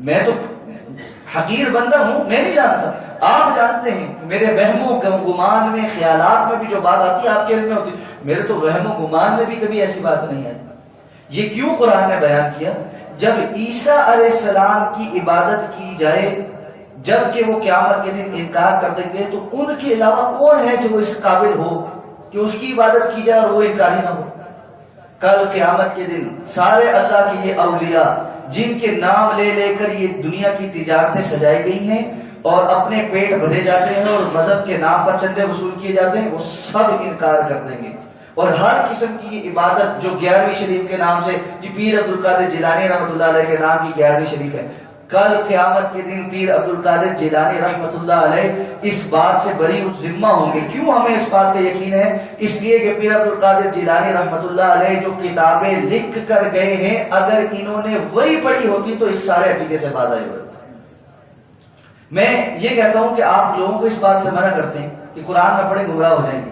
میں تو حقیر بندہ ہوں، میں نہیں جانتا، آپ جانتے ہیں۔ میرے وہم و گمان میں، خیالات میں بھی جو بات آتی ہے آپ کے علم میں ہوتی، میرے تو وہم و گمان میں بھی کبھی ایسی بات نہیں آتی۔ یہ کیوں قرآن نے بیان کیا؟ جب عیسیٰ علیہ السلام کی عبادت کی جائے، جب کہ وہ قیامت کے دن انکار کر دیں گے، تو ان کے علاوہ کون ہے جو اس قابل ہو کہ اس کی عبادت کی جائے اور وہ انکاری نہ ہو؟ کل قیامت کے دن سارے اللہ کے یہ اولیاء جن کے نام لے لے کر یہ دنیا کی تجارتیں سجائی گئی ہیں اور اپنے پیٹ بھرے جاتے ہیں اور مذہب کے نام پر چندے وصول کیے جاتے ہیں، وہ سب انکار کر دیں گے، اور ہر قسم کی عبادت جو 11ویں شریف کے نام سے، جی پیر عبدالقادر جیلانی رحمۃ اللہ علیہ کے نام کی 11ویں شریف ہے، کل قیامت کے دن پیر عبدالقادر جیلانی رحمۃ اللہ علیہ اس بات سے بری ذمہ ہوں گے۔ کیوں ہمیں اس بات کا یقین ہے؟ اس لیے کہ پیر عبدالقادر جیلانی رحمۃ اللہ علیہ جو کتابیں لکھ کر گئے ہیں، اگر انہوں نے وہی پڑھی ہوتی تو اس سارے عقیدے سے باز آئے ہوتے۔ میں یہ کہتا ہوں کہ آپ لوگوں کو اس بات سے منع کرتے ہیں کہ قرآن نہ پڑھے گمراہ ہو جائیں گے.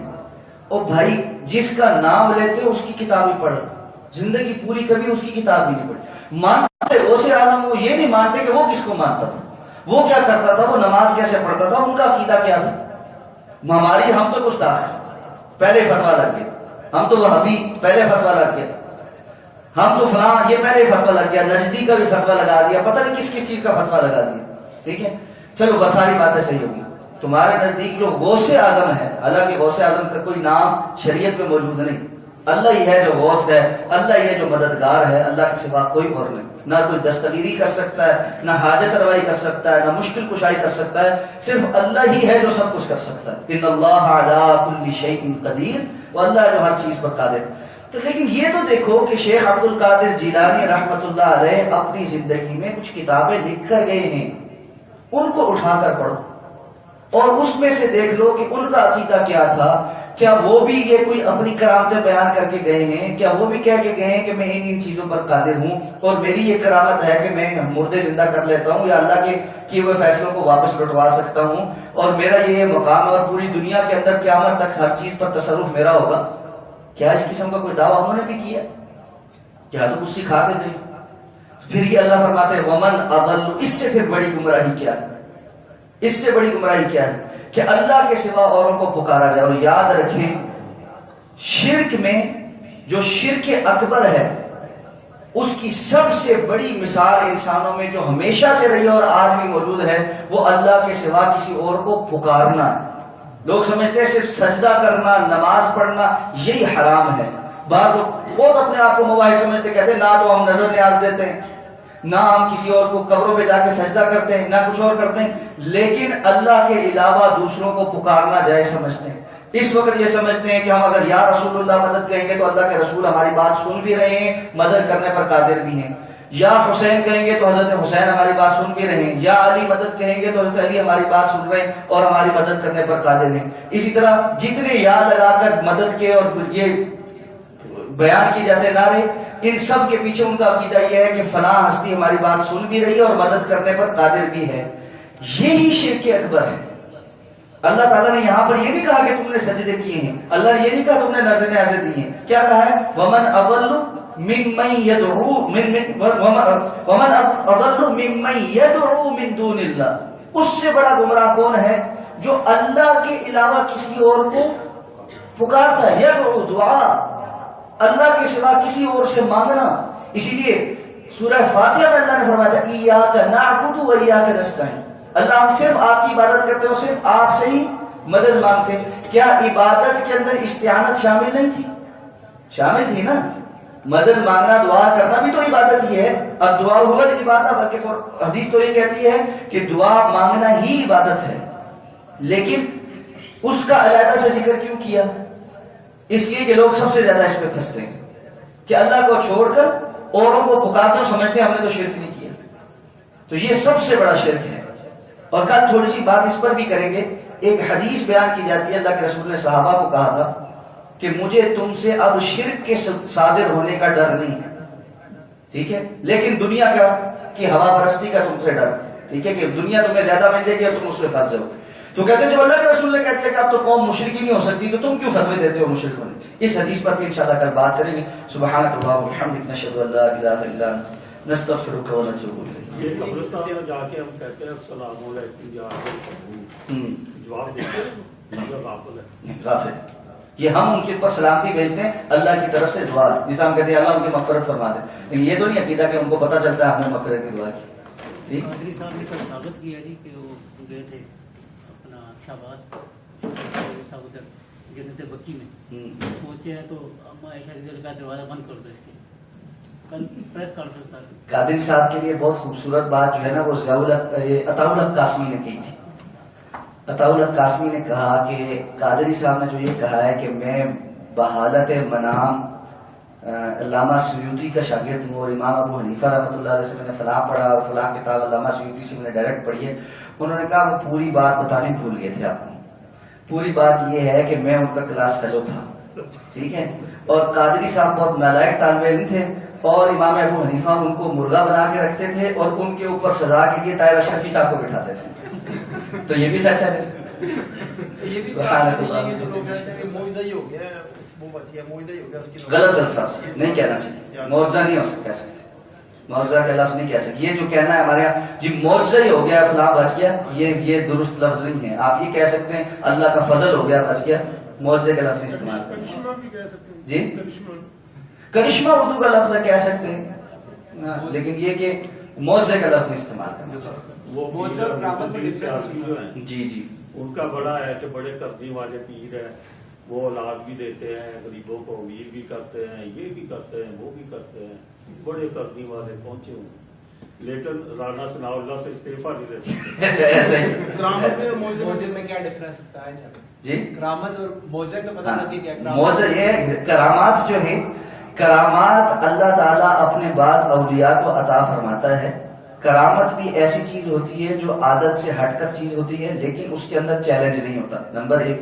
اور بھائی جس کا نام لیتے اس کی کتاب ہی پڑھو, زندگی پوری کبھی اس کی کتاب ہی نہیں پڑھی. مانتے غوث اعظم, وہ یہ نہیں مانتے کہ وہ کس کو مانتا تھا, وہ کیا کرتا تھا, وہ نماز کیسے پڑھتا تھا, ان کا عقیدہ کیا تھا. ہماری ہم تو گستاخ پہلے فتوا لگ گیا, ہم تو وہابی پہلے فتوا لگ گیا, ہم تو فلاں یہ پہلے فتوا لگ گیا, نجدی کا بھی فتوا لگا دیا, پتہ نہیں کس کس چیز کا فتوا لگا دیا. ٹھیک ہے چلو بس ساری باتیں صحیح ہوگی. تمہارے نزدیک جو غوث اعظم ہے, حالانکہ غوث اعظم کا کوئی نام شریعت میں موجود نہیں, اللہ ہی ہے جو غوث ہے, اللہ ہی ہے جو مددگار ہے, اللہ کے سوا کوئی اور نہیں. نہ کوئی دستگیری کر سکتا ہے, نہ حاجت روائی کر سکتا ہے, نہ مشکل کشائی کر سکتا ہے, صرف اللہ ہی ہے جو سب کچھ کر سکتا ہے. ان اللہ علی کل شیء قدیر, وہ اللہ جو ہر چیز پر قادر. تو لیکن یہ تو دیکھو کہ شیخ عبد القادر جیلانی رحمۃ اللہ علیہ اپنی زندگی میں کچھ کتابیں لکھ کر گئے ہیں, ان کو اٹھا کر پڑھو اور اس میں سے دیکھ لو کہ ان کا عقیدہ کیا تھا. کیا وہ بھی یہ کوئی اپنی کرامتیں بیان کر کے گئے ہیں؟ کیا وہ بھی کہہ کے گئے ہیں کہ میں ان چیزوں پر قادر ہوں اور میری یہ کرامت ہے کہ میں مردے زندہ کر لیتا ہوں یا اللہ کے کیے ہوئے فیصلوں کو واپس لوٹوا سکتا ہوں اور میرا یہ مقام اور پوری دنیا کے اندر قیامت تک ہر چیز پر تصرف میرا ہوگا؟ کیا اس قسم کا کوئی دعویٰ انہوں نے بھی کیا؟ کیا تو کچھ سکھا کے تھے؟ پھر یہ اللہ فرماتے ہیں ومن اضل, اس سے پھر بڑی گمراہی کیا ہے, اس سے بڑی گمراہی کیا ہے کہ اللہ کے سوا اوروں کو پکارا جائے. اور یاد رکھیں شرک میں جو شرک اکبر ہے اس کی سب سے بڑی مثال انسانوں میں جو ہمیشہ سے رہی اور آج بھی موجود ہے وہ اللہ کے سوا کسی اور کو پکارنا ہے. لوگ سمجھتے ہیں صرف سجدہ کرنا, نماز پڑھنا یہی حرام ہے. بعض لوگ بہت اپنے آپ کو مواحد سمجھتے, کہتے ہیں نہ تو ہم نظر نیاز دیتے ہیں, نہ ہم کسی اور کو قبروں پہ جا کے سجدہ کرتے ہیں, نہ کچھ اور کرتے ہیں, لیکن اللہ کے علاوہ دوسروں کو پکارنا جائز سمجھتے ہیں. اس وقت یہ سمجھتے ہیں کہ ہم اگر یا رسول اللہ مدد کہیں گے تو اللہ کے رسول ہماری بات سن بھی رہے ہیں, مدد کرنے پر قادر بھی ہیں. یا حسین کہیں گے تو حضرت حسین ہماری بات سن بھی رہے ہیں, یا علی مدد کہیں گے تو حضرت علی ہماری بات سن رہے ہیں اور ہماری مدد کرنے پر قادر ہیں. اسی طرح جتنے یا لگا کر مدد کے اور یہ بیان کی جاتے نعرے, ان سب کے پیچھے ان کا عقیدہ یہ ہے کہ فلاں ہستی ہماری بات سن بھی رہی ہے اور مدد کرنے پر قادر بھی ہے. یہی شرک اکبر ہے. اللہ تعالیٰ نے یہاں پر یہ نہیں کہا کہ تم نے سجدے کیے ہیں, اللہ نے یہ نہیں کہا تم نے نذر نیازیں دی ہیں. کیا کہا ہے ومن اضل ممن يدعو ومن اضل ممن يدعو من دون اللہ. اس سے بڑا گمراہ کون ہے جو اللہ کے علاوہ کسی اور کو پکارتا ہے. یدعو دعا, اللہ کے سوا کسی اور سے مانگنا. اسی لیے سورہ فاتحہ میں اللہ نے فرمایا تھا ایاک نعبد و ایاک نستعین, اللہ ہم صرف آپ کی عبادت کرتے ہیں اور صرف آپ سے ہی مدد مانگتے ہیں. کیا عبادت کے اندر استعانت شامل نہیں تھی؟ شامل تھی نا. مدد مانگنا, دعا کرنا بھی تو عبادت ہی ہے. اب دعا ہوا عبادت, بلکہ حدیث تو یہ کہتی ہے کہ دعا مانگنا ہی عبادت ہے. لیکن اس کا علیحدہ سے ذکر کیوں کیا؟ اس لیے کہ لوگ سب سے زیادہ اس پہ پھنستے ہیں کہ اللہ کو چھوڑ کر اوروں کو پکارتے سمجھتے ہیں ہم نے تو شرک نہیں کیا. تو یہ سب سے بڑا شرک ہے. اور کل تھوڑی سی بات اس پر بھی کریں گے. ایک حدیث بیان کی جاتی ہے, اللہ کے رسول نے صحابہ کو کہا تھا کہ مجھے تم سے اب شرک کے صادر ہونے کا ڈر نہیں ہے, ٹھیک ہے, لیکن دنیا کا کی ہوا پرستی کا تم سے ڈر, ٹھیک ہے, کہ دنیا تمہیں زیادہ مل جائے گی اور تم اس میں پھنس جاؤ. تو کہتے ہیں جب اللہ کے رسول نے کہتے ہیں کہ اب تو قوم مشرک ہی نہیں ہو سکتی تو تم کیوں فتوے دیتے ہو مشرک ہونے. اس حدیث پر بھی انشاءاللہ کل بات کریں گے. سبحانک اللہم و بحمدک, نشہد ان لا الہ الا انت, نستغفرک و نتوب الیک. یہ قبرستان میں جا کے ہم کہتے ہیں السلام علیکم یا جواب دیتے ہیں غافل ہے, غافل. یہ ہم ان کے اوپر سلامتی بھیجتے ہیں اللہ کی طرف سے دعا, جسے ہم کہتے ہیں اللہ ان کی مغفرت فرما دے. لیکن یہ تو نہیں عقیدہ کہ ان کو پتہ چلتا ہے ہم نے مغفرت کی دعا کی. قادری صاحب نے کل ثابت کیا جی کہ وہ گئے تھے اپنا شہباز صاحب ادھر جنت بکی میں پہنچے ہیں تو اما عائشہ رضی اللہ کا دروازہ بند کر دو. اس کے کل پریس کانفرنس تھا. قادری صاحب کے لیے بہت خوبصورت بات جو ہے نا وہ عطاء الحق قاسمی نے کی تھی. عطاء الحق قاسمی نے کہا کہ قادری صاحب نے جو یہ کہا ہے کہ میں بحالت منام علامہ سیوطی کا شاگرد ہوں اور امام ابو حنیفہ رحمۃ اللہ علیہ سے میں نے فلاں پڑھا اور فلاں کتاب علامہ سیوطی سے میں نے ڈائریکٹ پڑھی ہے. انہوں نے کہا وہ پوری بات بتانے بھول گئے تھے آپ کو. پوری بات یہ ہے کہ میں ان کا کلاس فیلو تھا, ٹھیک ہے, اور قادری صاحب بہت نالائق طالب علم تھے اور امام ابو حنیفہ ان کو مرغا بنا کے رکھتے تھے اور ان کے اوپر سزا کے لیے طاہر اشرفی صاحب کو بٹھاتے تھے. تو یہ بھی سچ ہے. غلط الفاظ نہیں کہنا چاہیے. معجزہ نہیں ہو سکتا. معجزہ کا لفظ نہیں کہہ سکتے. یہ جو کہنا ہے ہمارے یہاں جی معجزہ ہی ہو گیا فلاں بچ گیا, یہ درست لفظ نہیں ہے. آپ یہ کہہ سکتے ہیں اللہ کا فضل ہو گیا بچ گیا, معجزے کا لفظ استعمال کریں. جی کرشمہ اردو کا لفظ کہہ سکتے ہیں, لیکن یہ کہ معجزے کا لفظ استعمال کرنا. وہ جی جی ان کا بڑا ہے کہ بڑے قرضی والے پیر ہیں, وہ اولاد بھی دیتے ہیں, غریبوں کو امیر بھی کرتے ہیں, یہ بھی کرتے ہیں, وہ بھی کرتے ہیں, بڑے قرضی والے پہنچے ہوں. لیکن رانا ثناء اللہ سے استعفیٰ نہیں لے سکتے. کرامت اور معجزے میں کیا ڈفرنس ہوتا ہے جی؟ کرامت اور معجزے کا پتہ لگے کیا؟ معجزہ یہ کرامات جو ہے, کرامات اللہ تعالیٰ اپنے بعض اولیاء کو عطا فرماتا ہے. کرامت بھی ایسی چیز ہوتی ہے جو عادت سے ہٹ کر چیز ہوتی ہے, لیکن اس کے اندر چیلنج نہیں ہوتا. نمبر 1.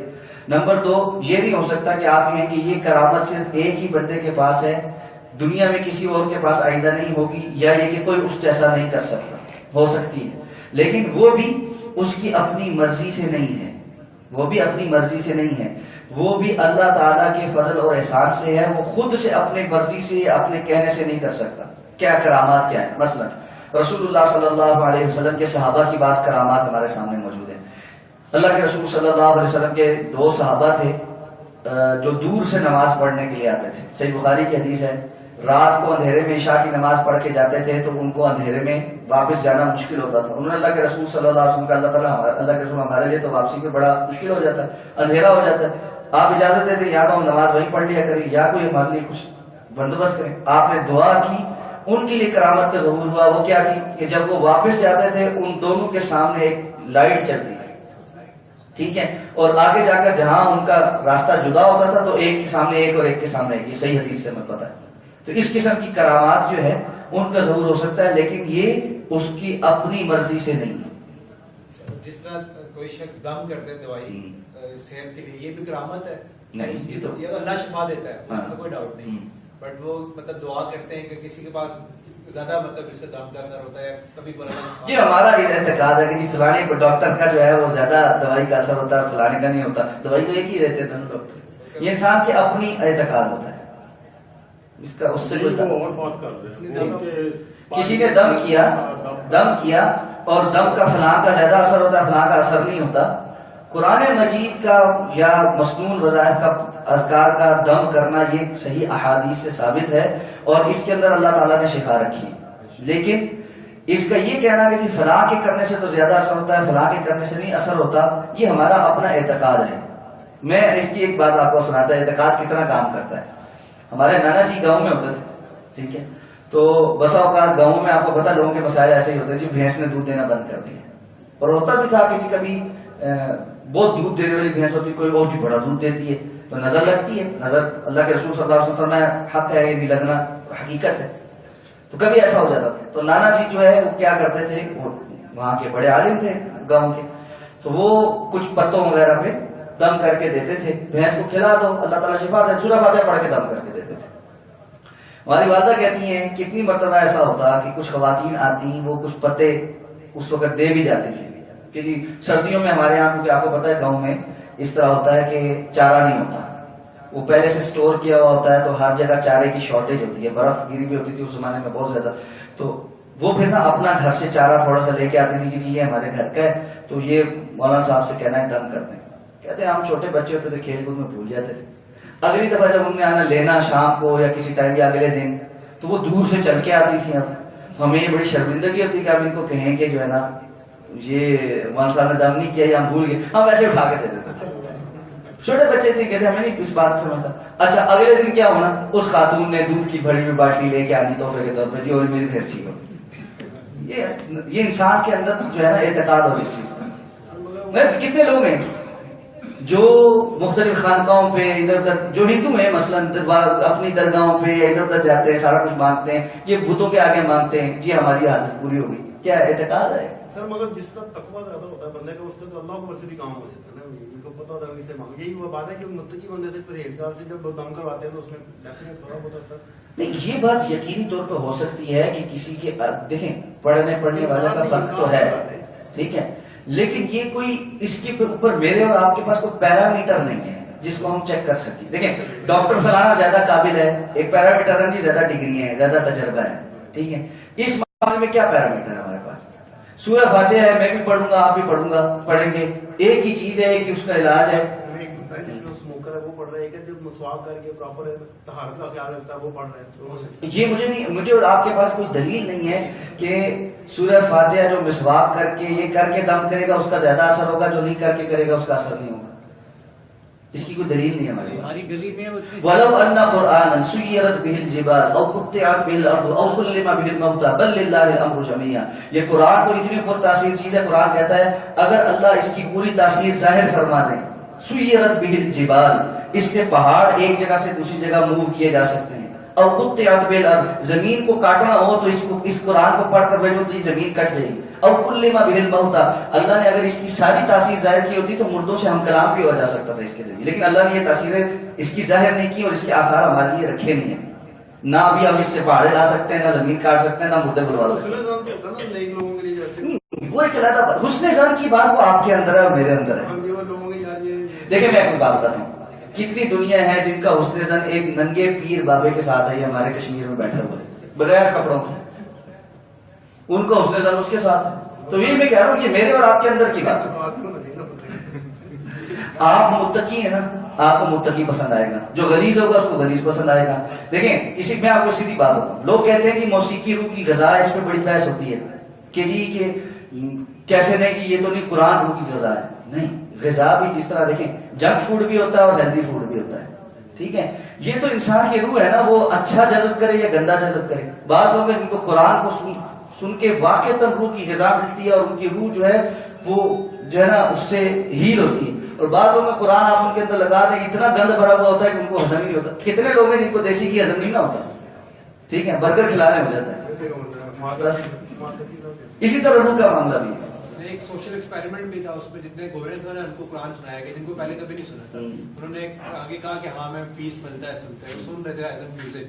نمبر 2, یہ نہیں ہو سکتا کہ آپ کہیں کہ یہ کرامت صرف ایک ہی بندے کے پاس ہے, دنیا میں کسی اور کے پاس آئندہ نہیں ہوگی, یا یہ کہ کوئی اس جیسا نہیں کر سکتا. ہو سکتی ہے, لیکن وہ بھی اس کی اپنی مرضی سے نہیں ہے. وہ بھی اپنی مرضی سے نہیں ہے, وہ بھی اللہ تعالیٰ کے فضل اور احسان سے ہے. وہ خود سے اپنے مرضی سے اپنے کہنے سے نہیں کر سکتا. کیا کرامات کیا ہے؟ مثلا رسول اللہ صلی اللہ علیہ وسلم کے صحابہ کی بعض کرامات ہمارے سامنے موجود ہیں. اللہ کے رسول صلی اللہ علیہ وسلم کے 2 صحابہ تھے جو دور سے نماز پڑھنے کے لیے آتے تھے. صحیح بخاری کی حدیث ہے, رات کو اندھیرے میں عشاء کی نماز پڑھ کے جاتے تھے تو ان کو اندھیرے میں واپس جانا مشکل ہوتا تھا. انہوں نے اللہ کے رسول صلی اللہ علیہ وسلم کا اللہ تعالیٰ اللہ کے رسول ہمارے لیے تو واپسی پہ بڑا مشکل ہو جاتا ہے, اندھیرا ہو جاتا ہے, آپ اجازت دیتے یا تو ہم نماز وہیں پڑھ لیا کریں یا کوئی ہمارے لیے کچھ بندوبست کریں. آپ نے دعا کی, ان کے لیے کرامت کا ظہور ہوا. وہ کیا تھی کہ جب وہ واپس جاتے تھے ان دونوں کے سامنے ایک لائٹ چلتی تھی, ٹھیک ہے, اور آگے جا کر جہاں ان کا راستہ جدا ہوتا تھا تو ایک کے سامنے ایک اور ایک کے سامنے ایک. یہ صحیح حدیث سے مت پتا ہے. تو اس قسم کی کرامات جو ہے ان کا ظہور ہو سکتا ہے, لیکن یہ اس کی اپنی مرضی سے نہیں. جس طرح کوئی شخص دم کرتے ہیں دوائی صحت کے لیے, یہ بھی کرامت ہے. نہیں, یہ تو اللہ شفا دیتا ہے, اس میں کوئی ڈاؤٹ نہیں. بٹ وہ مطلب دعا کرتے ہیں کہ کسی کے پاس زیادہ مطلب اس کا دم کا اثر ہوتا ہے, کبھی یہ ہمارا یہ اعتقاد ہے کہ جی فلانے ڈاکٹر کا جو ہے وہ زیادہ دوائی کا اثر ہوتا ہے, فلانے کا نہیں ہوتا. دوائی تو ایک ہی رہتے تھے ڈاکٹر. یہ انسان کے اپنی اعتقاد ہوتا ہے, اس کا اس سے کوئی اور بات کر رہے ہیں. کسی نے دم کیا اور دم کا فلاں کا زیادہ اثر ہوتا ہے, فلاں کا اثر نہیں ہوتا. قرآن مجید کا یا مسنون وظائف کا اذکار کا دم کرنا یہ صحیح احادیث سے ثابت ہے, اور اس کے اندر اللہ تعالیٰ نے شفا رکھی. لیکن اس کا یہ کہنا کہ فلاں کے کرنے سے تو زیادہ اثر ہوتا ہے, فلاں کے کرنے سے نہیں اثر ہوتا, یہ ہمارا اپنا اعتقاد ہے. میں اس کی ایک بات آپ کو سناتا ہوں, اعتقاد کتنا کام کرتا ہے. ہمارے نانا جی گاؤں میں ہوتے تھے, ٹھیک ہے, تو بسا اوقات گاؤں میں آپ کو پتا لوگوں کے مسائل ایسے ہی ہوتے ہیں جی بھینس نے دودھ دینا بند کر دیا. اور ہوتا بھی تھا کہ جی کبھی بہت دودھ دینے والی بھینس ہوتی, کوئی اور بڑا دودھ دیتی ہے, تو نظر لگتی ہے. نظر اللہ کے رسول صلی اللہ علیہ وسلم فرمایا حق ہے, یہ بھی لگنا حقیقت ہے. تو کبھی ایسا ہو جاتا تھا. تو نانا جی جو ہے وہ کیا کرتے تھے, وہ وہاں کے بڑے عالم تھے گاؤں کے, تو وہ کچھ پتوں وغیرہ پہ دم کر کے دیتے تھے. بھینس کو کھلا دو, اللہ تعالیٰ شفا دے, سورہ فاتحہ پڑھ کے دم کر کے دیتے تھے. ہماری والدہ کہتی ہیں کتنی مرتبہ ایسا ہوتا کہ کچھ خواتین آتی, وہ کچھ پتے اس وقت دے بھی جاتی تھی. کہ جی سردیوں میں ہمارے یہاں, کیونکہ آپ کو پتا ہے گاؤں میں اس طرح ہوتا ہے کہ چارہ نہیں ہوتا, وہ پہلے سے سٹور کیا ہوا ہوتا ہے, تو ہر جگہ چارے کی شارٹیج ہوتی ہے. برف گیری بھی ہوتی تھی اس زمانے میں بہت زیادہ, تو وہ پھر نا اپنا گھر سے چارہ تھوڑا سا لے کے آتی تھی کہ جی یہ ہمارے گھر کا ہے, تو یہ مولانا صاحب سے کہنا ہے دم کرتے ہیں. کہتے ہیں ہم چھوٹے بچے ہوتے تھے, کھیل کود میں بھول جاتے تھے. اگلی دفعہ جب ان نے آنا لینا شام کو یا کسی ٹائم یا اگلے دن, تو وہ دور سے چل کے آتی تھی. اب ہمیں یہ بڑی شرمندگی ہوتی کہ اب ان کو کہیں کہ جو ہے نا یہ مولانا صاحب نے دم نہیں کیا یا ہم بھول گئے, ہم ایسے اٹھا کے دے دیتے تھے. چھوٹے بچے تھے, کہتے ہمیں نہیں اس بات سمجھتا. اچھا اگلے دن کیا ہونا, اس خاتون نے دودھ کی بڑی ہوئی باٹلی لے کے آنی تحفے کے طور پہ, جی اور میری پھرسی ہو. یہ انسان کے اندر جو ہے نا اعتقاد ہو اس چیز کا. کتنے لوگ ہیں جو مختلف خانقاہوں پہ ادھر ادھر جو ہندو ہیں مثلاً اپنی درگاہوں پہ ادھر ادھر جاتے ہیں، سارا کچھ مانگتے ہیں، یہ بتوں کے آگے مانگتے ہیں جی ہماری حالت پوری ہوگی، کیا اعتقاد ہے؟ سر مگر جس کا تقویٰ زیادہ ہوتا ہے بندے کا، اس کا تو اللہ کو سے بھی کام ہو جاتا ہے نا، ان کو پتہ ہوتا ہے کہ سے مانگ، یہی وہ بات ہے کہ متقی بندے سے پرہیزگار سے جب دم کرواتے ہیں تو اس میں ڈیفینیٹ تھوڑا بہت اثر نہیں، یہ بات یقینی طور پہ ہو سکتی ہے کہ کسی کے دیکھیں پڑھنے والے کا فرق تو ہے، ٹھیک ہے، لیکن یہ کوئی اس کے اوپر میرے اور آپ کے پاس کوئی پیرامیٹر نہیں ہے جس کو ہم چیک کر سکیں. دیکھیں ڈاکٹر فلانا زیادہ قابل ہے، ایک پیرامیٹر ہے کہ زیادہ ڈگری ہے، زیادہ تجربہ ہے، ٹھیک ہے. اس معاملے میں کیا پیرامیٹر ہے ہمارے پاس؟ سورہ فاتحہ ہے، میں بھی پڑھوں گا، آپ بھی پڑھیں گے، ایک ہی چیز ہے کہ اس کا علاج ہے. ایک بندہ ہے جس میں اسموکر ہے وہ پڑھ رہا ہے، کہ جو مسواک کر کے پراپر طہارت کا خیال رکھتا ہے وہ پڑھ رہا ہے. یہ مجھے اور آپ کے پاس کوئی دلیل نہیں ہے کہ سورہ فاتحہ جو مسواک کر کے یہ کر کے دم کرے گا اس کا زیادہ اثر ہوگا، جو نہیں کر کے کرے گا اس کا اثر نہیں ہوگا. اس کی کوئی دلیل نہیں ہے ہماری گلی میں. وَلَوْ أَنَّ قُرْآنًا سُيِّرَتْ بِهِ الْجِبَالُ أَوْ قُطِّعَتْ بِهِ الْأَرْضُ أَوْ كُلِّمَ بِهِ الْمَوْتَى بَلْ لِلَّهِ الْأَمْرُ جَمِيعًا. یہ قرآن کو اتنی پر تاثیر چیز ہے. قرآن کہتا ہے اگر اللہ اس کی پوری تاثیر ظاہر فرما دے، سُيِّرَتْ بِهِ الْجِبَالُ، اس سے پہاڑ ایک جگہ سے دوسری جگہ موو کیے جا سکتے ہیں. اور قطعت بالارض، زمین کو کاٹنا ہو تو اس قرآن کو پڑھ کر بیٹھو تو یہ زمین کٹ جائے گی. اور کلما بہ الموتى، اللہ نے اگر اس کی ساری تاثیر ظاہر کی ہوتی تو مردوں سے ہم کلام بھی ہو جا سکتا تھا اس کے ذریعے، لیکن اللہ نے یہ تاثیریں اس کی ظاہر نہیں کی اور اس کے آثار ہمارے لیے رکھے نہیں ہیں. نہ ابھی ہم اس سے پہاڑے لا سکتے ہیں، نہ زمین کاٹ سکتے ہیں، نہ مردے بلوا سکتے ہیں. لوگوں کے لیے جیسے وہ ایک علیحدہ بات، حسن ظن کی بات وہ آپ کے اندر ہے اور میرے اندر ہے. لوگوں کے یار یہ دیکھیں میں آپ کو بات بتاتا ہوں، کتنی دنیا ہے جن کا حسن زن ایک ننگے پیر بابے کے ساتھ ہے، یہ ہمارے کشمیر میں بیٹھے ہوئے بغیر کپڑوں کے، ان کا حسن زن اس کے ساتھ ہے. تو یہ میں کہہ رہا ہوں کہ میرے اور آپ کے اندر کی بات ہے. آپ متقی ہیں نا، آپ کو متقی پسند آئے گا، جو غلیظ ہوگا اس کو غلیظ پسند آئے گا. دیکھیں اسی میں آپ کو سیدھی بات بتاؤں، لوگ کہتے ہیں کہ موسیقی روح کی غذا ہے، اس پہ بڑی بحث ہوتی ہے کہ جی کہ کیسے نہیں کہ یہ تو نہیں قرآن روح کی غذا ہے. نہیں، غذا بھی جس طرح دیکھیں جنک فوڈ بھی ہوتا ہے اور ہیلدی فوڈ بھی ہوتا ہے، ٹھیک ہے. یہ تو انسان کی روح ہے نا، وہ اچھا جذب کرے یا گندا جذب کرے. بعض لوگ ہیں جن کو قرآن کو سن کے واقعتاً روح کی غذا ملتی ہے اور ان کی روح جو ہے وہ جو ہے نا اس سے ہیل ہوتی ہے. اور بعض لوگ میں قرآن آپ ان کے اندر لگا دیں اتنا گند بھرا ہوا ہوتا ہے کہ ان کو ہضم ہی نہیں ہوتا. کتنے لوگ ہیں جن کو دیسی کی ہضم نہیں نہ ہوتا، ٹھیک ہے، برگر کھلانے ہو جاتا ہے. بس اسی طرح روح کا معاملہ بھی ہے. ایک سوشل ایکسپیریمنٹ بھی تھا، اس میں جتنے گورے تھے نا ان کو قرآن سنایا گیا جن کو پہلے کبھی نہیں سنا تھا. انہوں نے آگے کہا کہ ہاں میں پیس ملتا ہے سنتے ہیں، سن رہے تھے ایز اے میوزک.